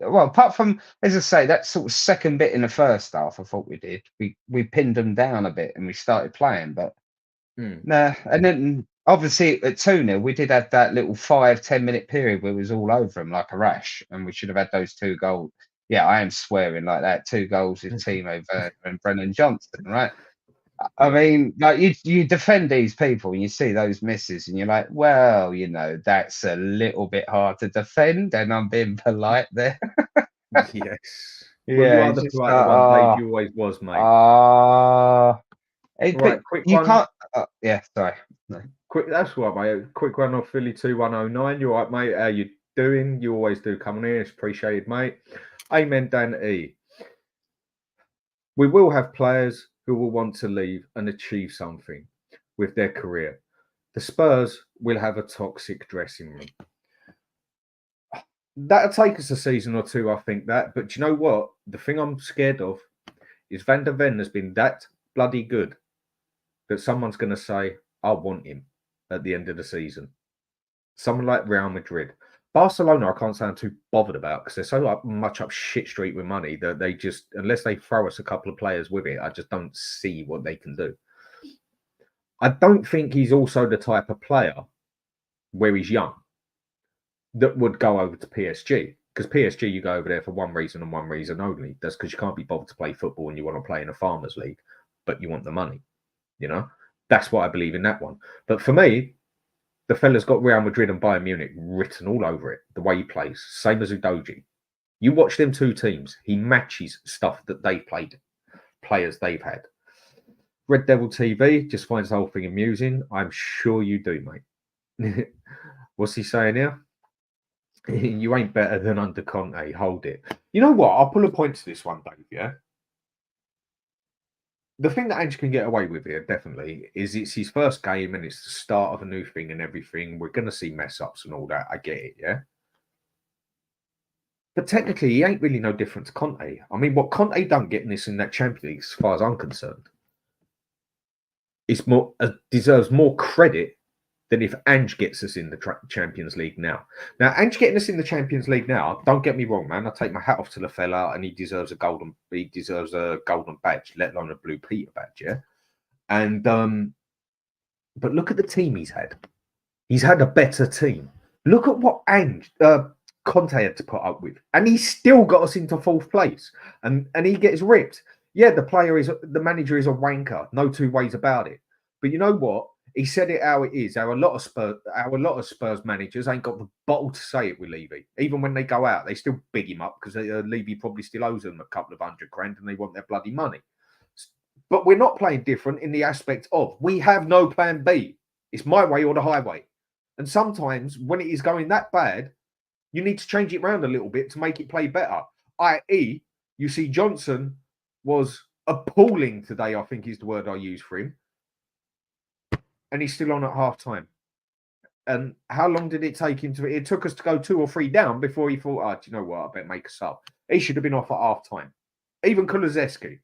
well, apart from, as I say, that sort of second bit in the first half, I thought we did. We pinned them down a bit and we started playing, but nah. And then obviously at 2-0, we did have that little 5-10 minute period where it was all over them like a rash, and we should have had those 2 goals. Yeah, I am swearing like that. 2 goals with Timo Werner and Brennan Johnson, right? I mean, like you defend these people and you see those misses and you're like, well, that's a little bit hard to defend, and I'm being polite there. Yes. Well, you Yeah, are it's the just polite one, Dave. You always was, mate. but Quick you one. can't. Yeah, sorry. No. Quick, that's right, mate. Quick one off Philly 2109. You all right, mate? How you doing? You always do come on here. It's appreciated, mate. Amen, Dan E. We will have players who will want to leave and achieve something with their career. The Spurs will have a toxic dressing room. That'll take us a season or two, I think that. But you know what? The thing I'm scared of is Van der Ven has been that bloody good that someone's going to say, I want him at the end of the season. Someone like Real Madrid. Barcelona, I can't say I'm too bothered about because they're so much up shit street with money that they just, unless they throw us a couple of players with it, I just don't see what they can do. I don't think he's also the type of player where he's young that would go over to PSG. Because PSG, you go over there for one reason and one reason only. That's because you can't be bothered to play football and you want to play in a farmers league, but you want the money. That's what I believe in that one. But for me, the fella's got Real Madrid and Bayern Munich written all over it. The way he plays, same as Udogie. You watch them 2 teams, he matches stuff that they've played, players they've had. Red Devil TV just finds the whole thing amusing. I'm sure you do, mate. What's he saying here? You ain't better than under Conte. Hold it. You know what? I'll pull a point to this one, Dave. Yeah. The thing that Ange can get away with here, definitely, is it's his first game and it's the start of a new thing and everything. We're going to see mess ups and all that. I get it, yeah? But technically, he ain't really no different to Conte. I mean, what Conte done getting this in that Champions League, as far as I'm concerned, is more deserves more credit than if Ange gets us in the Champions League now. Now, Ange getting us in the Champions League now, don't get me wrong, man. I take my hat off to the fella, and he deserves a golden badge, let alone a blue Peter badge, yeah. And but look at the team he's had. He's had a better team. Look at what Conte had to put up with, and he still got us into 4th place. And he gets ripped. Yeah, the manager is a wanker, no 2 ways about it. But you know what? He said it how it is. How a lot of Spurs managers ain't got the bottle to say it with Levy. Even when they go out, they still big him up because Levy probably still owes them a couple of $100,000 and they want their bloody money. But we're not playing different in the aspect of we have no plan B. It's my way or the highway. And sometimes when it is going that bad, you need to change it around a little bit to make it play better. I.e., you see Johnson was appalling today, I think is the word I use for him. And he's still on at half time. And how long did it take him it took us to go 2 or 3 down before he thought, do you know what, I better make a sub. He should have been off at half time. Even Kulusevski.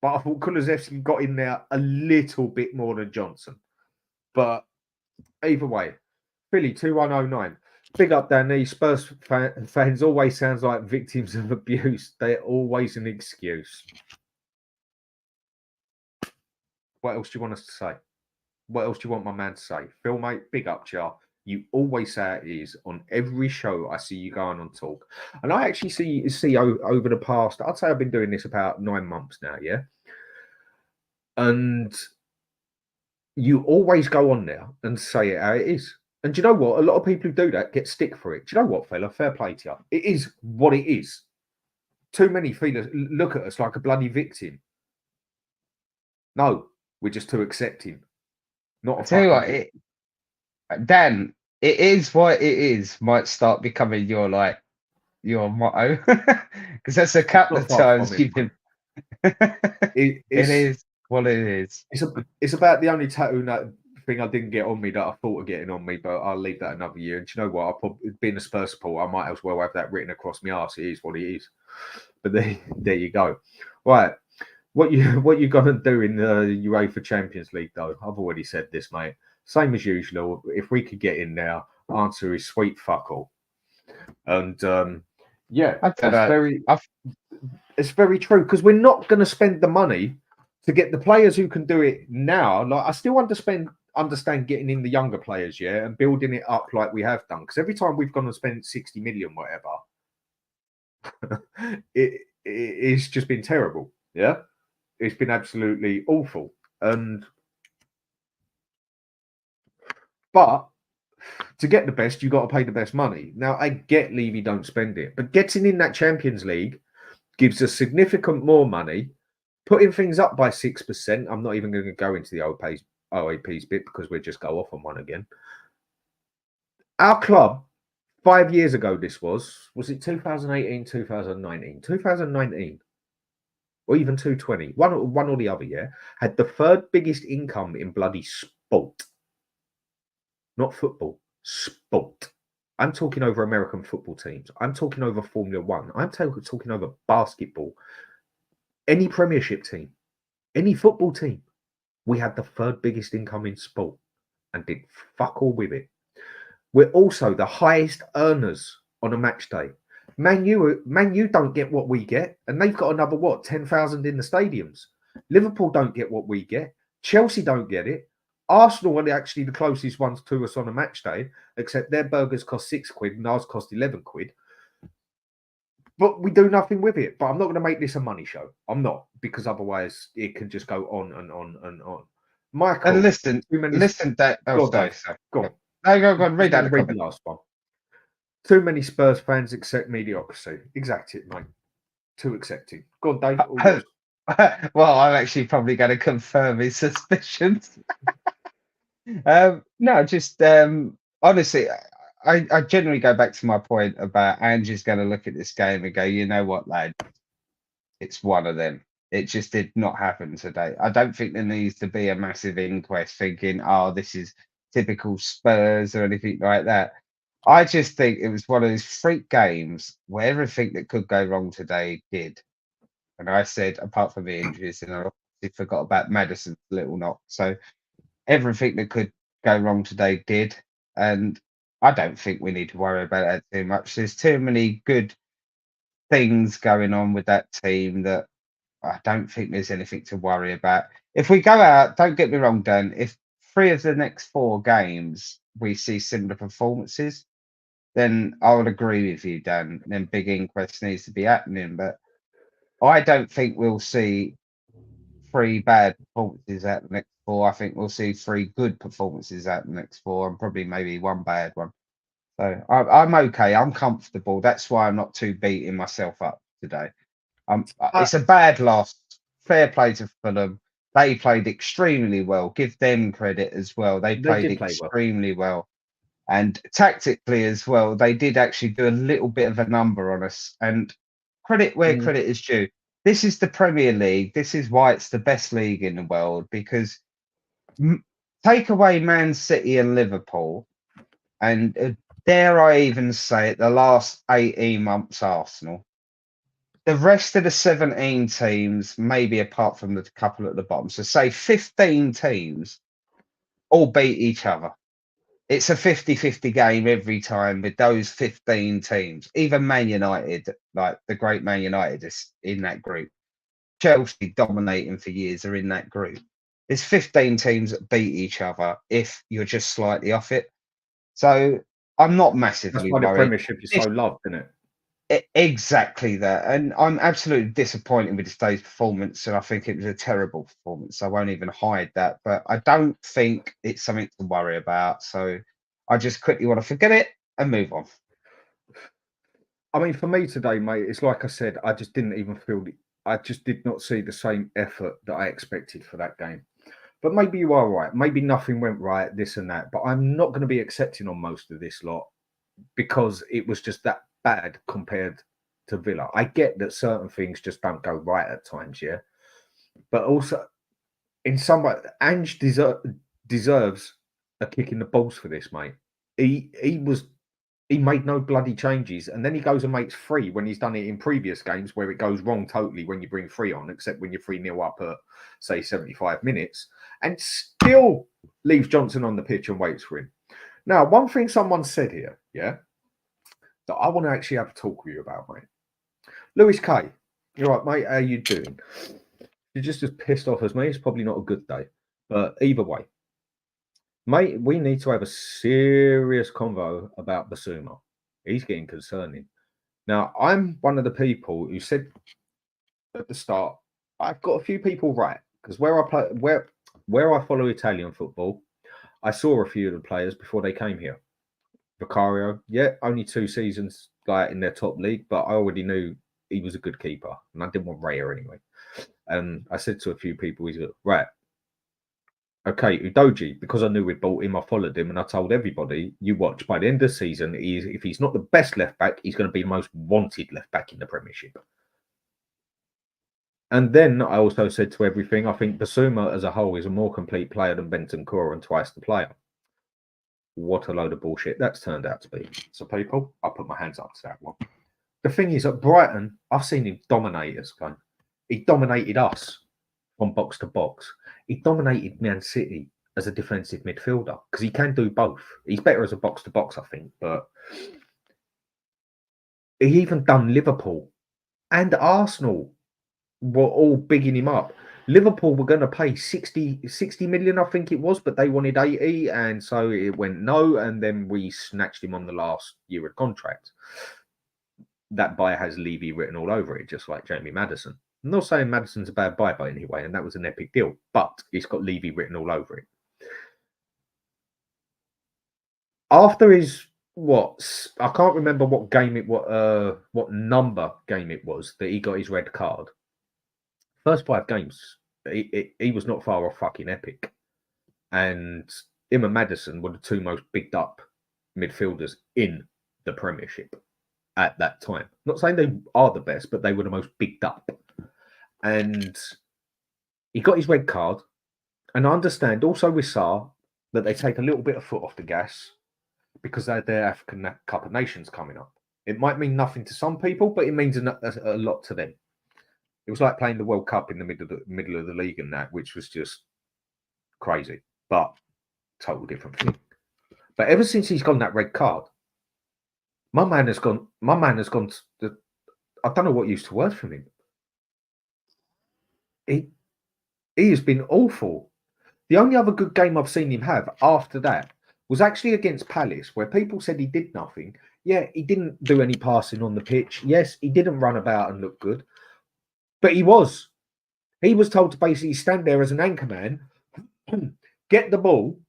But I thought Kulusevski got in there a little bit more than Johnson. But either way, Philly 2109. Big up down there. Spurs fans always sounds like victims of abuse. They're always an excuse. What else do you want us to say? What else do you want my man to say? Phil, mate, big up, Jar. You always say it is on every show I see you going on talk. And I actually see over the past, I'd say I've been doing this about 9 months now, yeah? And you always go on there and say it how it is. And do you know what? A lot of people who do that get stick for it. Do you know what, fella? Fair play to you. It is what it is. Too many feelers look at us like a bloody victim. No, we're just too accepting. Not a Tell you fucking what, Dan, it is what it is. Might start becoming your motto, because that's a couple of times you've been. It is what it is. It's about the only tattoo thing I didn't get on me that I thought of getting on me, but I'll leave that another year. And do you know what? Being a Spurs supporter, I might as well have that written across my arse. It is what it is. But there you go. Right. What you gonna do in the UEFA Champions League though? I've already said this, mate. Same as usual. If we could get in now, answer is sweet fuck all. And yeah, it's very true, because we're not going to spend the money to get the players who can do it now. Like, I still understand getting in the younger players, yeah, and building it up like we have done. Because every time we've gone and spent 60 million, whatever, it's just been terrible. Yeah, it's been absolutely awful. But to get the best, you got to pay the best money. Now, I get Levy don't spend it, but getting in that Champions League gives us significant more money. Putting things up by 6%. I'm not even going to go into the OAPs bit because we'll just go off on one again. Our club, 5 years ago, this was it 2018, 2019? 2019, or even 220, one or the other, yeah, had the third biggest income in bloody sport. Not football, sport. I'm talking over American football teams. I'm talking over Formula One. I'm talking over basketball. Any Premiership team, any football team, we had the third biggest income in sport and did fuck all with it. We're also the highest earners on a match day. Man U don't get what we get, and they've got another 10,000 in the stadiums. Liverpool don't get what we get. Chelsea don't get it. Arsenal are actually the closest ones to us on a match day, except their burgers cost £6 and ours cost £11. But we do nothing with it. But I'm not going to make this a money show. I'm not, because otherwise it can just go on and on and on. Michael, and listen, that. Oh, sorry. Go on. No, go on. Read out the last one. Too many Spurs fans accept mediocrity. Exact it, mate. Too accepting. Go on, Dave. Well, I'm actually probably going to confirm his suspicions. No, just honestly, I generally go back to my point about Angie's going to look at this game and go, you know what, lad, it's one of them. It just did not happen today. I don't think there needs to be a massive inquest thinking, oh, this is typical Spurs or anything like that. I just think it was one of those freak games where everything that could go wrong today did. And I said, apart from the injuries, and I obviously forgot about Maddison's little knock. So everything that could go wrong today did. And I don't think we need to worry about that too much. There's too many good things going on with that team that I don't think there's anything to worry about. If we go out, don't get me wrong, Dan, if 3 of the next 4 games we see similar performances, then I would agree with you, Dan. Then big inquest needs to be happening. But I don't think we'll see 3 bad performances out the next 4. I think we'll see 3 good performances out the next 4, and probably maybe 1 bad one. So I'm okay. I'm comfortable. That's why I'm not too beating myself up today. It's a bad loss. Fair play to Fulham. They played extremely well. Give them credit as well. They played extremely well. And tactically as well, they did actually do a little bit of a number on us. And credit where credit is due. This is the Premier League. This is why it's the best league in the world, because take away Man City and Liverpool, and dare I even say it, the last 18 months Arsenal. The rest of the 17 teams, maybe apart from the couple at the bottom, so say 15 teams, all beat each other. It's a 50-50 game every time with those 15 teams. Even Man United, like the great Man United, is in that group. Chelsea, dominating for years, are in that group. There's 15 teams that beat each other if you're just slightly off it. So I'm not That's massively why the worried. Premiership is so loved, isn't it? Exactly that. And I'm absolutely disappointed with this day's performance. And I think it was a terrible performance. I won't even hide that. But I don't think it's something to worry about. So I just quickly want to forget it and move on. I mean, for me today, mate, it's like I said, I just didn't even feel I just did not see the same effort that I expected for that game. But maybe you are right. Maybe nothing went right, this and that. But I'm not going to be accepting on most of this lot because it was just that bad compared to Villa. I get that certain things just don't go right at times, yeah. But also, in some way, Ange deserves a kick in the balls for this, mate. He made no bloody changes, and then he goes and makes 3 when he's done it in previous games where it goes wrong totally when you bring 3 on, except when you're 3-0 up at, say, 75 minutes, and still leaves Johnson on the pitch and waits for him. Now, one thing someone said here, yeah, that I want to actually have a talk with you about, mate. Lewis K, you're right, mate, how you doing? You're just as pissed off as me. It's probably not a good day, but either way, mate, we need to have a serious convo about Bissouma. He's getting concerning. Now, I'm one of the people who said at the start, I've got a few people right because where I follow Italian football, I saw a few of the players before they came here. Vicario, yeah, only 2 seasons like in their top league, but I already knew he was a good keeper, and I didn't want Raya anyway. I said to a few people, he's like, right. Okay, Udoji, because I knew we'd bought him, I followed him and I told everybody, you watch, by the end of the season, if he's not the best left back, he's going to be the most wanted left back in the Premiership. And then I also said to everything, I think Bissouma as a whole is a more complete player than Bentancur and twice the player. What a load of bullshit that's turned out to be. So, people, I'll put my hands up to that one. The thing is, at Brighton, I've seen him dominate us, guy. He dominated us from box to box. He dominated Man City as a defensive midfielder because he can do both. He's better as a box to box, I think, but he even done Liverpool and Arsenal were all bigging him up. Liverpool were going to pay 60 million, I think it was, but they wanted 80, and so it went no, and then we snatched him on the last year of contract. That buy has Levy written all over it, just like Jamie Maddison. I'm not saying Madison's a bad buy by any way, and that was an epic deal, but it's got Levy written all over it. After his I can't remember what game it was, what number game it was that he got his red card. First 5 games, he was not far off fucking epic, and him and Maddison were the 2 most bigged up midfielders in the Premiership at that time. Not saying they are the best, but they were the most bigged up. And he got his red card. And I understand also with Sarr that they take a little bit of foot off the gas because they had their African Cup of Nations coming up. It might mean nothing to some people, but it means a lot to them. It was like playing the World Cup in the middle of the league and that, which was just crazy, but total different thing. But ever since he's got that red card, my man has gone. I don't know what used to work for him. He has been awful. The only other good game I've seen him have after that was actually against Palace, where people said he did nothing. Yeah, he didn't do any passing on the pitch. Yes, he didn't run about and look good. But he was told to basically stand there as an anchor man, get the ball,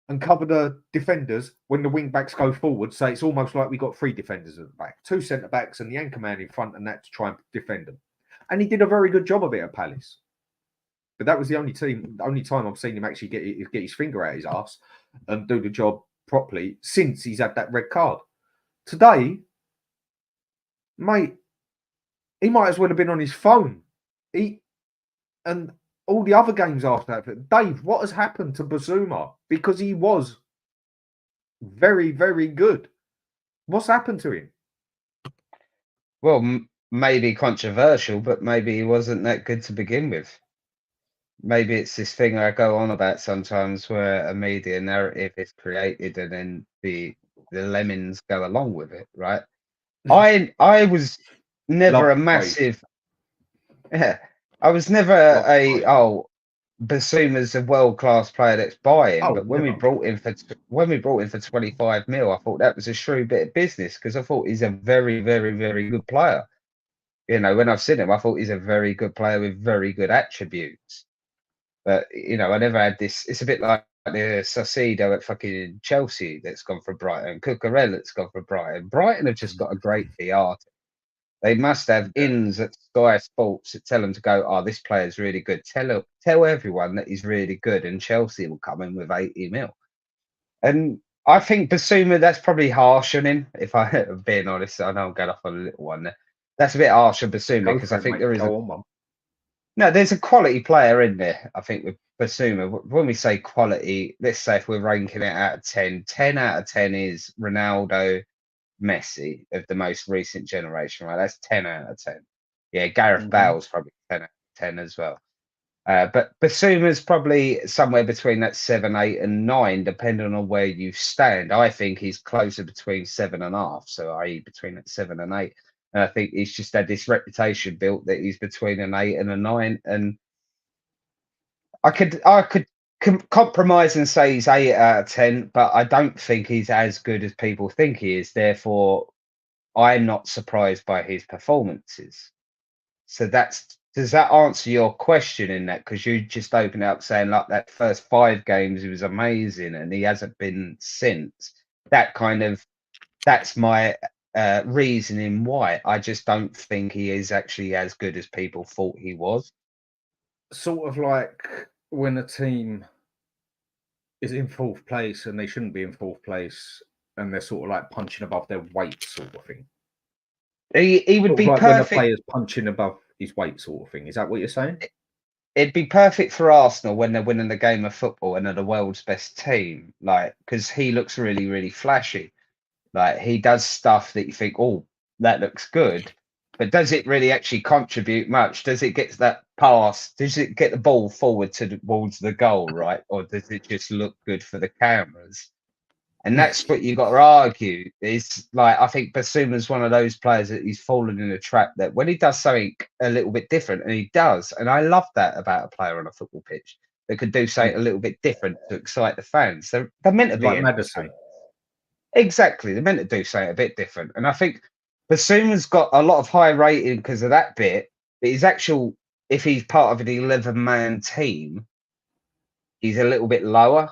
and cover the defenders when the wing backs go forward. So it's almost like we got 3 defenders at the back, 2 centre backs, and the anchor man in front, and that to try and defend them. And he did a very good job of it at Palace. But that was the only time I've seen him actually get his finger out his ass and do the job properly since he's had that red card. Today, mate, he might as well have been on his phone. And all the other games after that. Dave, what has happened to Bissouma? Because he was very, very good. What's happened to him? Well, maybe controversial, but maybe he wasn't that good to begin with. Maybe it's this thing I go on about sometimes where a media narrative is created and then the lemons go along with it, right? I was never a massive I was never Bissouma's a world-class player that's buying, Oh, but when we never. brought in for 25 mil, I thought that was a shrewd bit of business because I thought he's a very, very, very good player. You know, when I've seen him, I thought he's a very good player with very good attributes. But you know, I never had this. It's a bit like the Saucedo at fucking Chelsea that's gone for Brighton, Cucurella that's gone for Brighton. Brighton have just got a great PR. They must have Yeah. ins at Sky Sports that tell them to go, oh, this player's really good. Tell everyone that he's really good, and Chelsea will come in with 80 mil. And I think Bissouma, that's probably harsh on him, if I'm being honest. I know I'm going off on a little one there. That's a bit harsh on Bissouma Go because for I it, think mate. there is Go on, Mum. there's a quality player in there, I think, with Bissouma. When we say quality, let's say if we're ranking it out of 10, 10 out of 10 is Ronaldo, Messi of the most recent generation, right? That's 10 out of 10. Yeah, Gareth Mm-hmm. Bale's probably 10 out of 10 as well. But Bissouma's probably somewhere between that 7, 8, and 9, depending on where you stand. I think he's closer between 7.5, so i.e., between that 7 and 8. And I think he's just had this reputation built that he's between an 8 and a 9. And I could compromise and say he's 8 out of 10, but I don't think he's as good as people think he is. Therefore, I'm not surprised by his performances. So does that answer your question in that? Because you just opened up saying like that first 5 games he was amazing and he hasn't been since. That's my reasoning why. I just don't think he is actually as good as people thought he was. Sort of like when a team is in fourth place and they shouldn't be in fourth place and they're sort of like punching above their weight sort of thing. He would Sort of be like when a perfect. player's punching above his weight sort of thing. Is that what you're saying? It'd be perfect for Arsenal when they're winning the game of football and are the world's best team, like because he looks really, really flashy. Like he does stuff that you think, oh, that looks good, but does it really actually contribute much? Does it get that pass? Does it get the ball forward towards the goal, right? Or does it just look good for the cameras? And that's what you got to argue. Is like I think Bissouma's one of those players that he's fallen in a trap that when he does something a little bit different, and he does, and I love that about a player on a football pitch that could do something a Yeah. little bit different to excite the fans. They're meant to be Like entertained. Madison. Exactly, they're meant to do something a bit different. And I think Bissouma's got a lot of high rating because of that bit. But his actual, if he's part of an 11-man team, he's a little bit lower.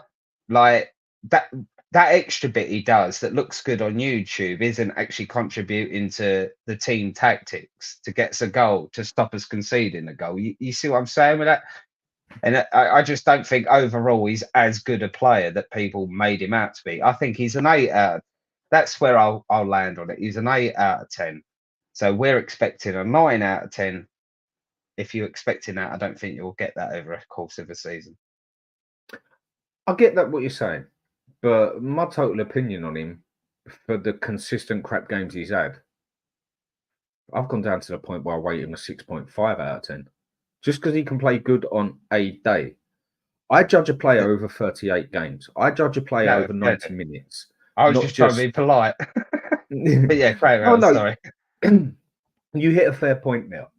Like that extra bit he does that looks good on YouTube isn't actually contributing to the team tactics to get us a goal, to stop us conceding a goal. You see what I'm saying with that? And I just don't think overall he's as good a player that people made him out to be. I think he's an 8 out of, that's where I'll land on it. He's an 8 out of 10. So we're expecting a 9 out of 10. If you're expecting that, I don't think you'll get that over a course of a season. I get that what you're saying, but my total opinion on him for the consistent crap games he's had, I've gone down to the point where I rate him a 6.5 out of 10. Just because he can play good on a day. I judge a player over 38 games. I judge a player No, over 90 minutes. I was Not just trying to be polite. But yeah, Craig, Oh, I'm no. sorry. You hit a fair point now.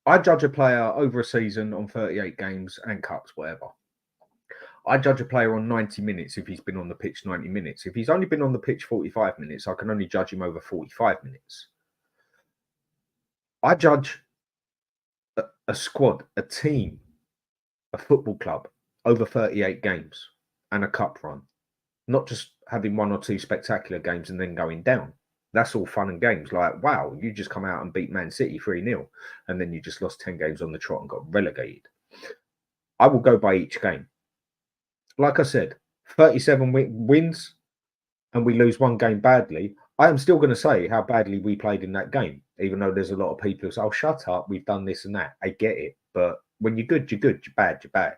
I judge a player over a season on 38 games and cups, whatever. I judge a player on 90 minutes if he's been on the pitch 90 minutes. If he's only been on the pitch 45 minutes, I can only judge him over 45 minutes. I judge a squad, a team, a football club over 38 games and a cup run, not just having 1 or 2 spectacular games and then going down. That's all fun and games. Like, wow, you just come out and beat Man City 3-0 and then you just lost 10 games on the trot and got relegated. I will go by each game. Like I said, 37 wins and we lose 1 game badly. I am still going to say how badly we played in that game, even though there's a lot of people who say, oh, shut up, we've done this and that. I get it. But when you're good, you're good. You're bad, you're bad.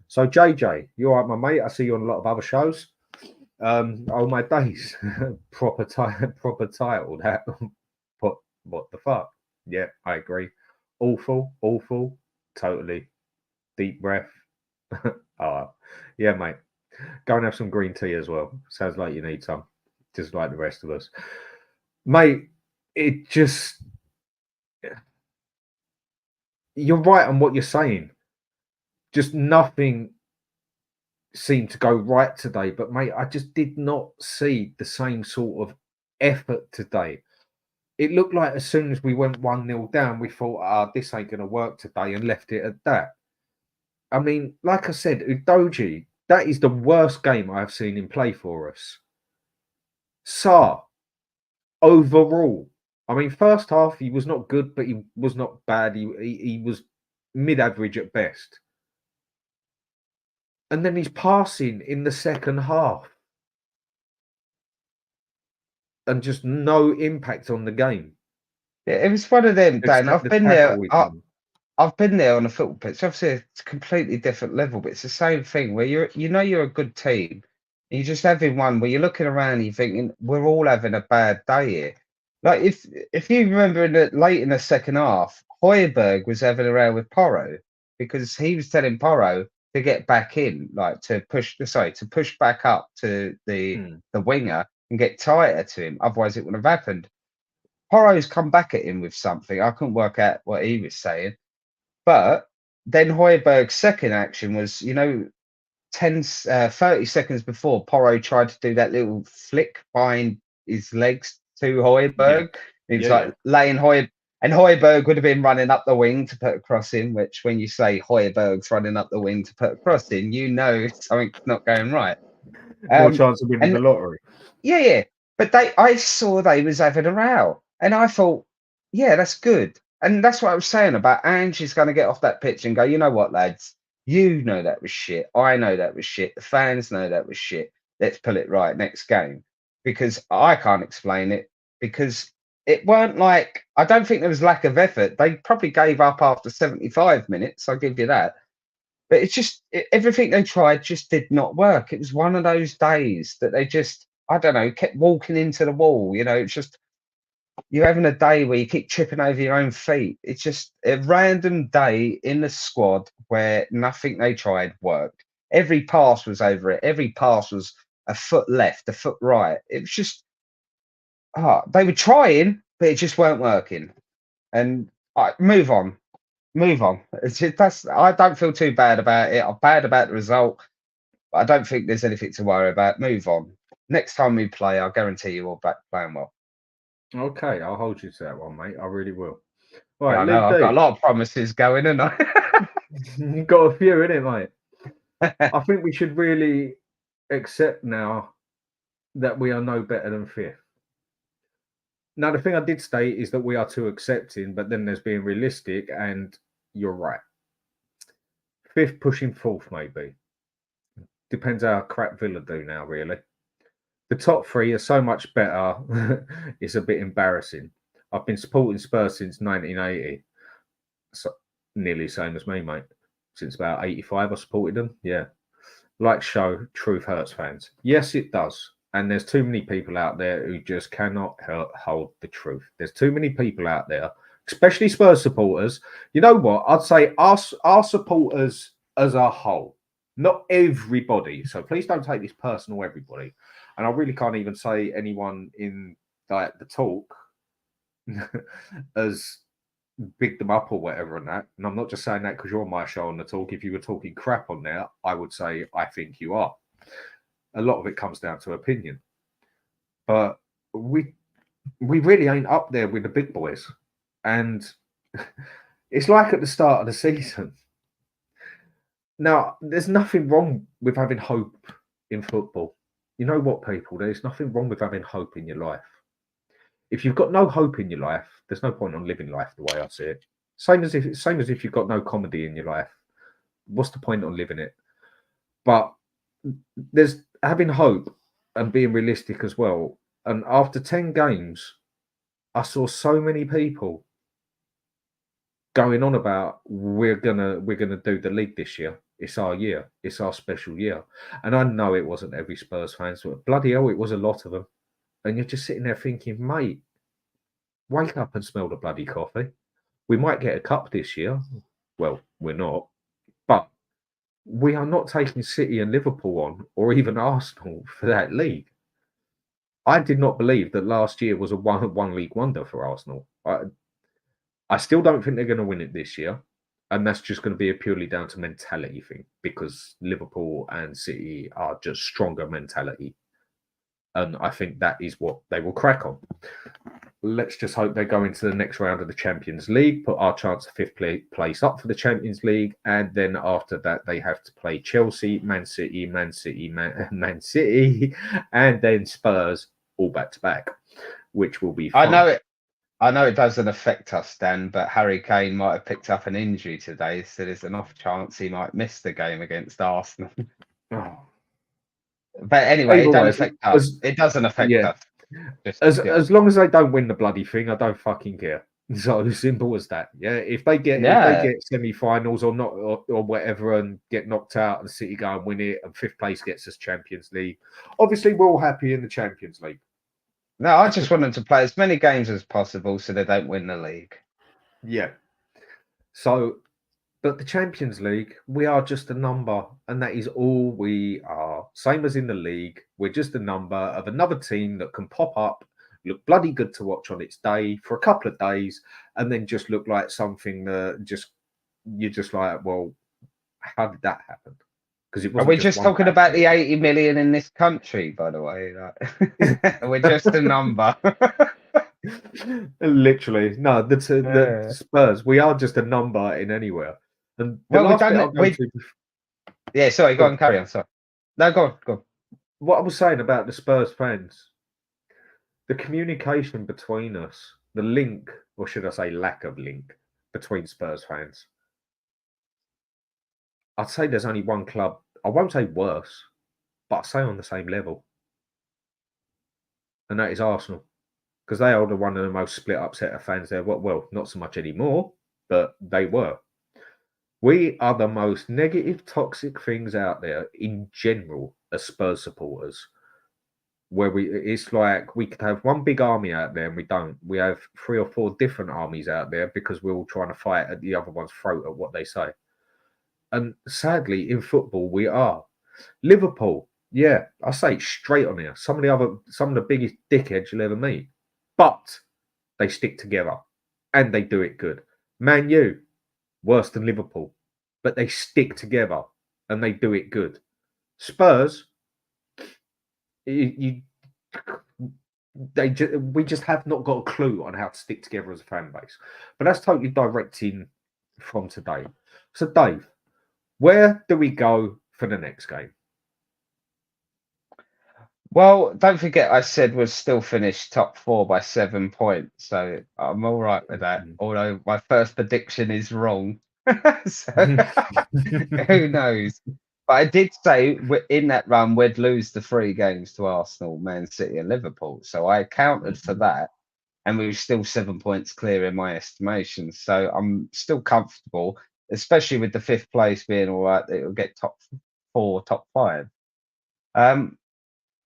So, JJ, you're all right, my mate. I see you on a lot of other shows. Oh, my days. proper title. That. What the fuck? Yeah, I agree. Awful. Totally. Deep breath. Oh, yeah, mate. Go and have some green tea as well. Sounds like you need some, just like the rest of us. Mate, it just... You're right on what you're saying. Just nothing seemed to go right today. But mate, I just did not see the same sort of effort today. It looked like as soon as we went 1-0 down, we thought, this ain't going to work today, and left it at that. I mean, like I said, Udogie, that is the worst game I've seen him play for us. Sarr, overall, I mean, first half, he was not good, but he was not bad. He was mid-average at best. And then he's passing in the second half. And just no impact on the game. Yeah, it was one of them, Dan. I've been there. I've been there on a football pitch. Obviously, it's a completely different level, but it's the same thing where you're a good team. And you're just having one where you're looking around and you're thinking, we're all having a bad day here. Like if you remember late in the second half, Højbjerg was having a row with Porro because he was telling Porro to get back in, like to push back up to the winger and get tighter to him. Otherwise, it wouldn't have happened. Porro's come back at him with something. I couldn't work out what he was saying. But then Højbjerg's second action was, 30 seconds before, Porro tried to do that little flick behind his legs to Højbjerg. He was laying Højbjerg, and Højbjerg would have been running up the wing to put a cross in, which when you say Højbjerg's running up the wing to put a cross in, something's not going right. More chance of winning the lottery. Yeah. But I saw they was having a row. And I thought, yeah, that's good. And that's what I was saying about Ange is going to get off that pitch and go, you know what, lads? You know that was shit. I know that was shit. The fans know that was shit. Let's pull it right next game. Because I can't explain it. Because it weren't like, I don't think there was lack of effort. They probably gave up after 75 minutes. I'll give you that. But it's just, everything they tried just did not work. It was one of those days that they just, I don't know, kept walking into the wall. It's just, you're having a day where you keep tripping over your own feet. It's just a random day in the squad where nothing they tried worked. Every pass was over it. Every pass was a foot left, a foot right. It was just, they were trying, but it just weren't working. And move on. I don't feel too bad about it. I'm bad about the result, but I don't think there's anything to worry about. Move on. Next time we play, I'll guarantee you we'll back playing well. Okay, I'll hold you to that one, mate. I really will. Right, I know. I've got a lot of promises going, haven't I? You've got a few, innit, mate? I think we should really accept now that we are no better than fifth. Now, the thing I did state is that we are too accepting, but then there's being realistic, and you're right. Fifth pushing fourth, maybe. Depends how crap Villa do now, really. The top three are so much better, it's a bit embarrassing. I've been supporting Spurs since 1980. So, nearly the same as me, mate. Since about 85, I supported them. Yeah. Like show, truth hurts fans. Yes, it does. And there's too many people out there who just cannot hold the truth. There's too many people out there, especially Spurs supporters. You know what? I'd say our supporters as a whole, not everybody. So please don't take this personal, everybody. And I really can't even say anyone in the talk as big them up or whatever and that. And I'm not just saying that because you're on my show on the talk. If you were talking crap on there, I would say I think you are. A lot of it comes down to opinion. But we really ain't up there with the big boys. And it's like at the start of the season. Now, there's nothing wrong with having hope in football. You know what, people? There's nothing wrong with having hope in your life. If you've got no hope in your life, there's no point on living life the way I see it. Same as if you've got no comedy in your life. What's the point on living it? But there's having hope and being realistic as well. And after 10 games, I saw so many people going on about we're gonna do the league this year. It's our year. It's our special year. And I know it wasn't every Spurs fan, but bloody hell, it was a lot of them. And you're just sitting there thinking, mate, wake up and smell the bloody coffee. We might get a cup this year. Well, we're not. But we are not taking City and Liverpool on, or even Arsenal for that league. I did not believe that last year was a one league wonder for Arsenal. I still don't think they're going to win it this year. And that's just going to be a purely down to mentality thing, because Liverpool and City are just stronger mentality. And I think that is what they will crack on. Let's just hope they go into the next round of the Champions League, put our chance of fifth place up for the Champions League, and then after that they have to play Chelsea, Man City, Man City, and then Spurs all back to back, which will be fun. I know it doesn't affect us, Dan, but Harry Kane might have picked up an injury today, so there's an off chance he might miss the game against Arsenal. Oh. But anyway, Either it doesn't way, affect us. It doesn't affect us. As long as they don't win the bloody thing, I don't fucking care. So as simple as that. Yeah, if they get semi-finals or not or whatever and get knocked out and City go and win it and fifth place gets us Champions League, obviously we're all happy in the Champions League. No, I just want them to play as many games as possible so they don't win the league. Yeah. So, but the Champions League, we are just a number, and that is all we are. Same as in the league, we're just a number of another team that can pop up, look bloody good to watch on its day for a couple of days, and then just look like something that you're just like, well, how did that happen? Because are we just talking about the 80 million in this country, by the way? Like, we're just a number. Literally, no. The Spurs, we are just a number in anywhere. And yeah, sorry, go on, carry on. Sorry, no, go on. What I was saying about the Spurs fans, the communication between us, the link, or should I say, lack of link between Spurs fans. I'd say there's only one club. I won't say worse, but I'd say on the same level, and that is Arsenal, because they are one of the most split up set of fans there. Well, not so much anymore, but they were. We are the most negative, toxic things out there in general as Spurs supporters. Where it's like we could have one big army out there and we don't. We have 3 or 4 different armies out there because we're all trying to fight at the other one's throat at what they say. And sadly, in football, we are. Liverpool, yeah, I say straight on here. Some of the biggest dickheads you'll ever meet. But they stick together and they do it good. Man U, worse than Liverpool, but they stick together and they do it good. Spurs, we just have not got a clue on how to stick together as a fan base. But that's totally directing from today. So, Dave, where do we go for the next game? Well, don't forget I said we'll still finish top 4 by 7 points, so I'm all right with that. Although my first prediction is wrong, so who knows? But I did say in that run we'd lose the 3 games to Arsenal, Man City, and Liverpool. So I accounted for that, and we were still 7 points clear in my estimation. So I'm still comfortable, especially with the 5th place being all right. That it'll get top 4, top 5.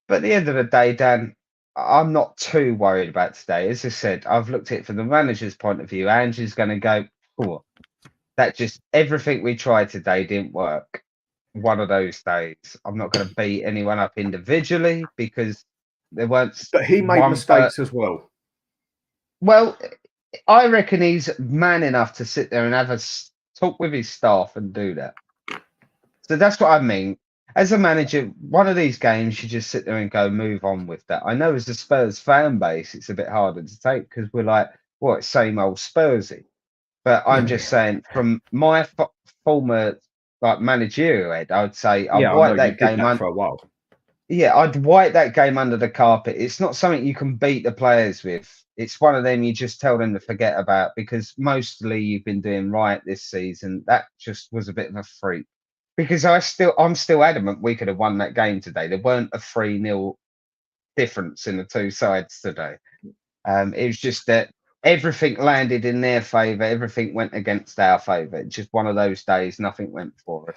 But at the end of the day, Dan, I'm not too worried about today. As I said, I've looked at it from the manager's point of view. Andrew's going to go, oh, that just everything we tried today didn't work. One of those days. I'm not going to beat anyone up individually because there weren't. But he made mistakes as well. Well, I reckon he's man enough to sit there and have a talk with his staff and do that. So that's what I mean. As a manager, one of these games, you just sit there and go, move on with that. I know as a Spurs fan base, it's a bit harder to take because we're like, well, it's same old Spursy. But I'm just saying, from my former managerial head, I would say I'd wipe that game for a while. Yeah, I'd wipe that game under the carpet. It's not something you can beat the players with. It's one of them you just tell them to forget about because mostly you've been doing right this season. That just was a bit of a freak. Because I'm still adamant we could have won that game today. There weren't a 3-0 difference in the 2 sides today. It was just that everything landed in their favour. Everything went against our favour. It's just one of those days. Nothing went for us.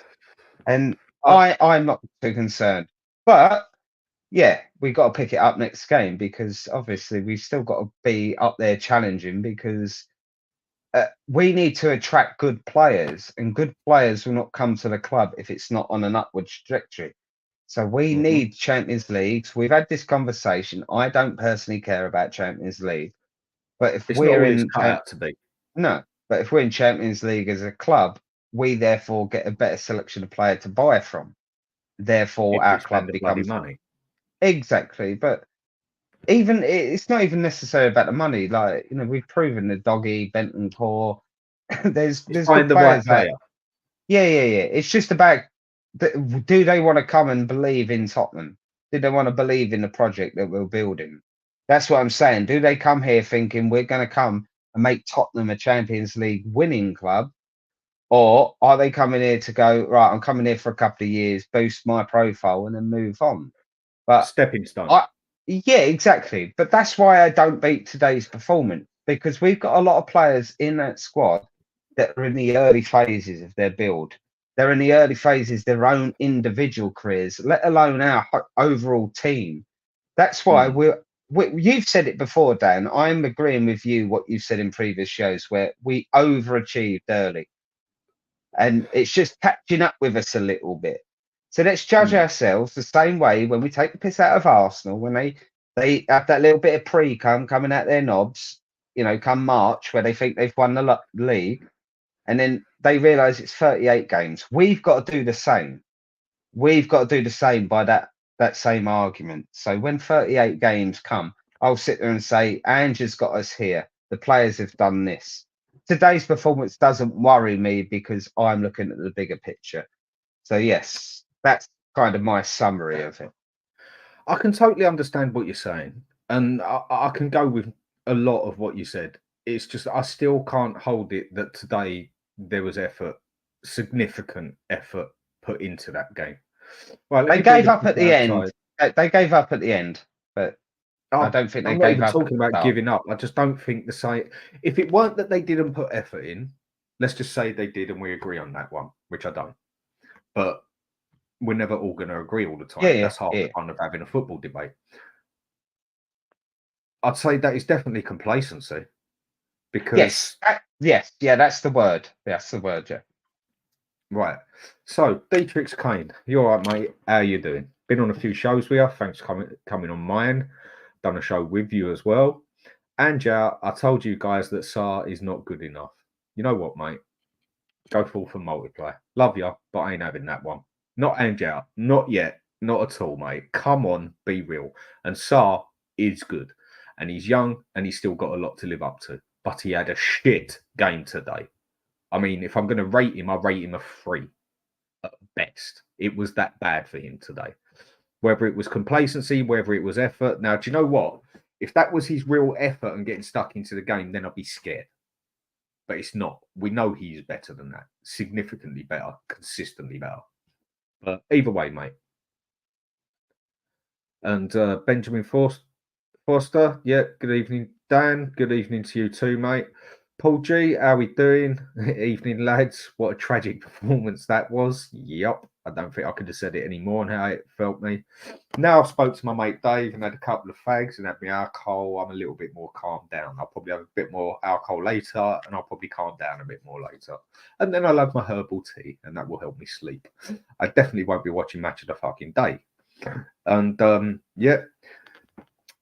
And I'm not too concerned. But, yeah, we got to pick it up next game because obviously we've still got to be up there challenging because we need to attract good players, and good players will not come to the club if it's not on an upward trajectory. So we need Champions Leagues. We've had this conversation. I don't personally care about Champions League, but if we're in, cut out to be. No, But if we're in Champions League as a club, we therefore get a better selection of player to buy from. Therefore, If our we spend club the bloody becomes money. exactly. But even it's not even necessarily about the money. Like, you know, we've proven the Doggy, Bentancur. there's It's good find the right players there. player. Yeah. It's just about do they want to come and believe in Tottenham? Do they want to believe in the project that we're building? That's what I'm saying. Do they come here thinking we're going to come and make Tottenham a Champions League winning club? Or are they coming here to go, right, I'm coming here for a couple of years, boost my profile and then move on? But Stepping stone. yeah, exactly. But that's why I don't beat today's performance, because we've got a lot of players in that squad that are in the early phases of their build. They're in the early phases, their own individual careers, let alone our overall team. That's why you've said it before, Dan. I'm agreeing with you what you've said in previous shows where we overachieved early. And it's just catching up with us a little bit. So let's judge ourselves the same way when we take the piss out of Arsenal, when they have that little bit of pre-cum coming out their knobs, you know, come March, where they think they've won the league, and then they realise it's 38 games. We've got to do the same. We've got to do the same by that same argument. So when 38 games come, I'll sit there and say, Ange's got us here. The players have done this. Today's performance doesn't worry me because I'm looking at the bigger picture. So yes, that's kind of my summary of it. I can totally understand what you're saying, and I can go with a lot of what you said. It's just I still can't hold it that today there was effort, significant effort put into that game. Right, They gave up at the end. They gave up at the end, but I don't think they I'm not gave even up. talking about giving up. I just don't think the same. If it weren't that they didn't put effort in, let's just say they did, and we agree on that one, which I don't. But we're never all going to agree all the time. Yeah, That's half the fun of having a football debate. I'd say that is definitely complacency. Because yes, that's the word. That's the word, yeah. Right. So, Dietrich Kane, you all right, mate? How you doing? Been on a few shows with you. Thanks for coming on mine. Done a show with you as well. And I told you guys that Saar is not good enough. You know what, mate? Go forth and multiply. Love you, but I ain't having that one. Not Angel. Not yet. Not at all, mate. Come on, be real. And Saar is good. And he's young and he's still got a lot to live up to. But he had a shit game today. I mean, if I'm going to rate him, I'll rate him a 3 at best. It was that bad for him today. Whether it was complacency, whether it was effort. Now, do you know what? If that was his real effort and getting stuck into the game, then I'd be scared. But it's not. We know he's better than that. Significantly better. Consistently better. But either way, mate. And Benjamin Foster. Yeah, good evening, Dan. Good evening to you too, mate. Paul G, how we doing? Evening, lads. What a tragic performance that was. Yep. I don't think I could have said it any more on how it felt me. Now I've spoke to my mate Dave and had a couple of fags and had my alcohol. I'm a little bit more calmed down. I'll probably have a bit more alcohol later and I'll probably calm down a bit more later. And then I'll have my herbal tea and that will help me sleep. I definitely won't be watching Match of the fucking Day. And yeah.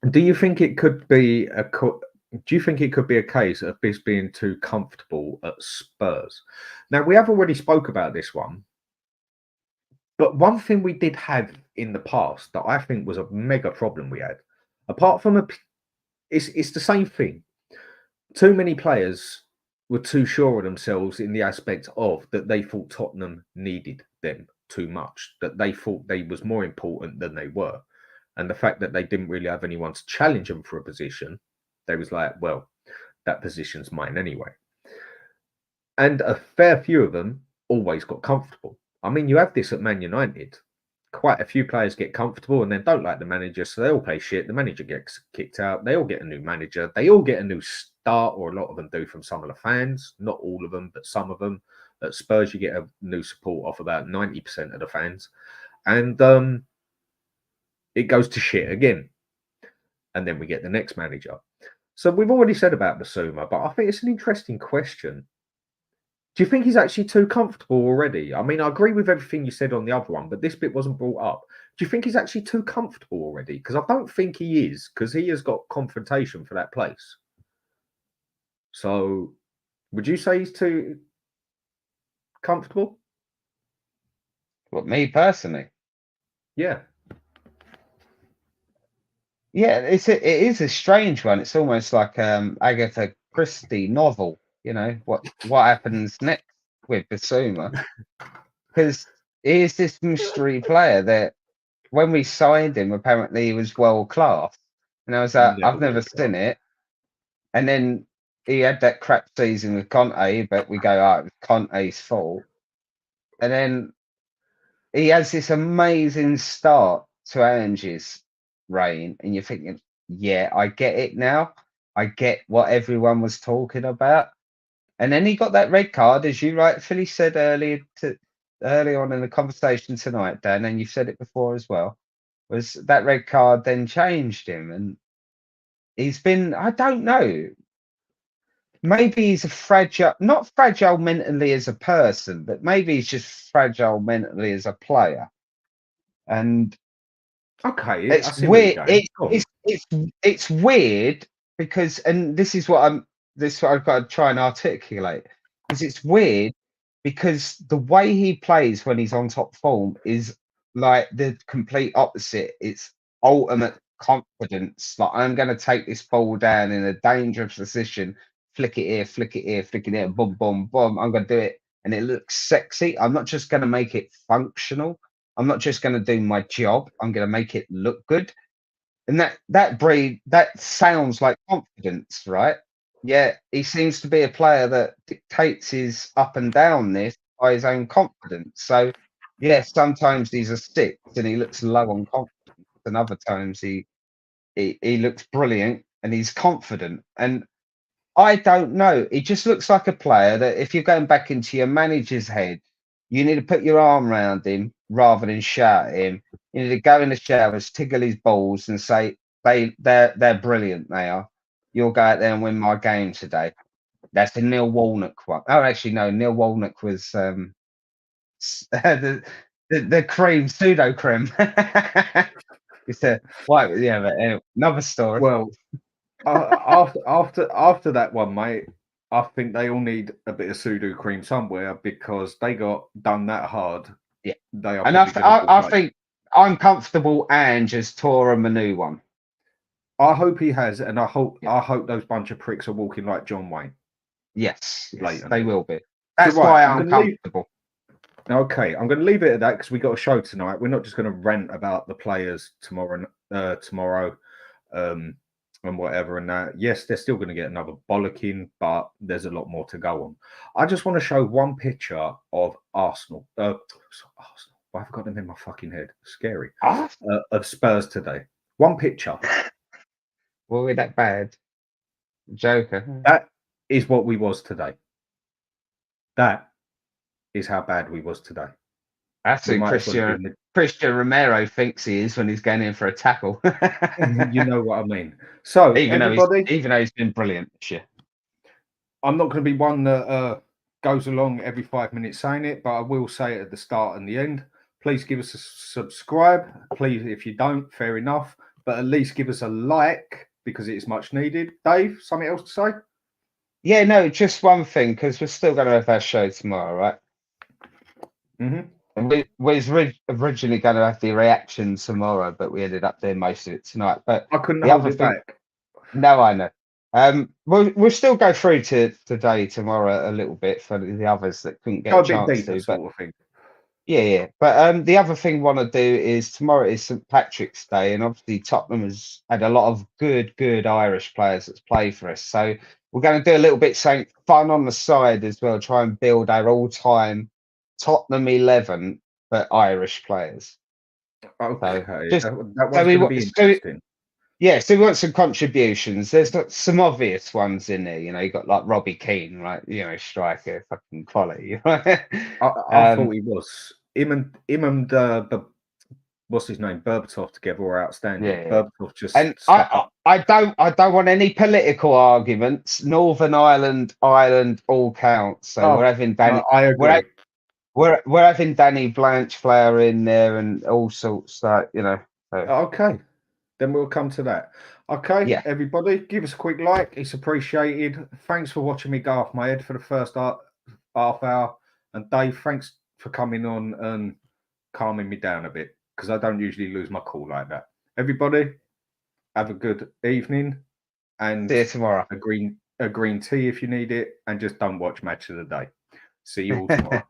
Do you think it could be a case of this being too comfortable at Spurs? Now, we have already spoke about this one, but one thing we did have in the past that I think was a mega problem we had, apart from it's the same thing. Too many players were too sure of themselves in the aspect of that they thought Tottenham needed them too much, that they thought they was more important than they were. And the fact that they didn't really have anyone to challenge them for a position, they was like, well, that position's mine anyway. And a fair few of them always got comfortable. I mean, you have this at Man United. Quite a few players get comfortable and then don't like the manager, so they all play shit. The manager gets kicked out. They all get a new manager. They all get a new start, or a lot of them do from some of the fans. Not all of them, but some of them. At Spurs, you get a new support off about 90% of the fans. And it goes to shit again. And then we get the next manager. So we've already said about Bissouma, but I think it's an interesting question. Do you think he's actually too comfortable already? I mean, I agree with everything you said on the other one, but this bit wasn't brought up. Do you think he's actually too comfortable already? Because I don't think he is, because he has got confrontation for that place. So Would you say he's too comfortable? What, me personally? Yeah. Yeah, it is a strange one. It's almost like Agatha Christie novel. You know what happens next with Bissouma, because he is this mystery player that when we signed him, apparently he was world class, and I was like, Never I've never world seen class. it. And then he had that crap season with Conte, but we go, oh, it was Conte's fault. And then he has this amazing start to Ange's reign, and you're thinking, yeah, I get it now. I get what everyone was talking about. And then he got that red card, as you rightfully said earlier early on in the conversation tonight, Dan, and you've said it before as well, was that red card then changed him. And he's been, I don't know, maybe he's a fragile, not fragile mentally as a person, but maybe he's just fragile mentally as a player. And Okay, I it's see where you're weird. going. Go on. It's weird because, and this is what I've got to try and articulate, because it's weird because the way he plays when he's on top form is like the complete opposite. It's ultimate confidence. Like, I'm going to take this ball down in a dangerous position, flick it here, flick it here, flick it there, boom, boom, boom. I'm going to do it, and it looks sexy. I'm not just going to make it functional. I'm not just going to do my job. I'm going to make it look good. And that sounds like confidence, right? Yeah, he seems to be a player that dictates his up and down this by his own confidence. So, yeah, sometimes he's a 6 and he looks low on confidence, and other times he looks brilliant and he's confident. And I don't know. He just looks like a player that if you're going back into your manager's head, you need to put your arm around him rather than shout at him. You need to go in the showers, tickle his balls, and say they're brilliant. They are. You'll go out there and win my game today. That's the Neil Walnock one. Oh, actually, no. Neil Walnock was the cream pseudo cream. It's a white. Yeah, but anyway, another story. Well, after that one, mate, I think they all need a bit of pseudo cream somewhere because they got done that hard. Yeah, They are and probably going to. I think I'm comfortable and just tore him a new one. I hope he has, and I hope those bunch of pricks are walking like John Wayne. Yes, they will be. So, That's why I'm comfortable. Okay, I'm going to leave it at that because we got a show tonight. We're not just going to rant about the players tomorrow, and whatever. And that, yes, they're still going to get another bollocking, but there's a lot more to go on. I just want to show one picture of Arsenal. Arsenal. Why have I got them in my fucking head? Scary. Of Spurs today. One picture. Were we that bad? Joker. That is what we was today. That is how bad we was today. That's who Christian Romero thinks he is when he's going in for a tackle. You know what I mean. So even though he's been brilliant this year. I'm not going to be one that goes along every 5 minutes saying it, but I will say it at the start and the end. Please give us a subscribe. Please, if you don't, fair enough. But at least give us a like because it is much needed. Dave, something else to say? Yeah, no, just one thing, because we're still going to have our show tomorrow, right? Mm-hmm. And we was originally going to have the reaction tomorrow, but we ended up doing most of it tonight. But I couldn't hold it back. No, I know. We'll still go through to today, tomorrow a little bit for the others that couldn't get a chance to. Sort of thing. Yeah. But the other thing I want to do is tomorrow is St. Patrick's Day, and obviously Tottenham has had a lot of good Irish players that's played for us. So we're going to do a little bit something fun on the side as well, try and build our all-time Tottenham 11 for Irish players. Okay, so that one's going to be interesting. Yeah, so we want some contributions. There's some obvious ones in there. You know, you got like Robbie Keane, right? You know, striker, fucking quality. Right? I thought he was. Him and what's his name, Berbatov together were outstanding. Yeah. Berbatov just. And I don't want any political arguments. Northern Ireland, all counts. So we're having Danny. I agree. We're having Danny Blanchflower in there and all sorts like, you know. So. Okay. Then we'll come to that. Okay, Yeah. everybody, give us a quick like. It's appreciated. Thanks for watching me go off my head for the first half hour. And Dave, thanks for coming on and calming me down a bit, because I don't usually lose my cool like that. Everybody, have a good evening, and See you tomorrow. a green tea if you need it, and just don't watch Match of the Day. See you all tomorrow.